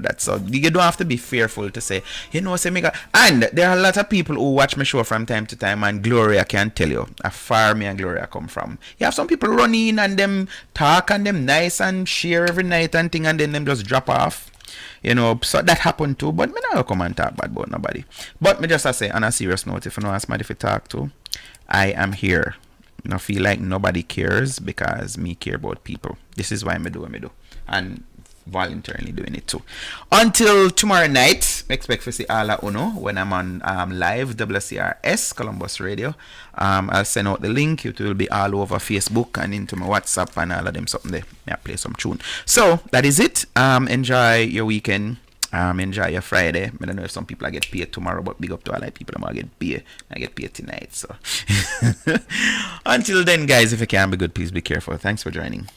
that. So you don't have to be fearful to say, you know, say me. And there are a lot of people who watch my show from time to time, and Gloria can tell you how far me and Gloria come from. You have some people run in and them talk and them nice and share every night and thing, and then them just drop off. You know, so that happened too, but me not come and talk bad about nobody. But me just say on a serious note, if you know ask somebody to talk to, I am here. You know, feel like nobody cares because me care about people. This is why me do what me do. And voluntarily doing it too. Until tomorrow night, expect to see all Uno when I'm on live WCRS Columbus Radio. I'll send out the link. It will be all over Facebook and into my WhatsApp and all of them something there. Yeah, play some tune. So that is it. Enjoy your weekend. Enjoy your Friday. I don't know if some people get paid tomorrow, but big up to all the people that get paid. I get paid tonight. So until then, guys, if you can be good, please be careful. Thanks for joining.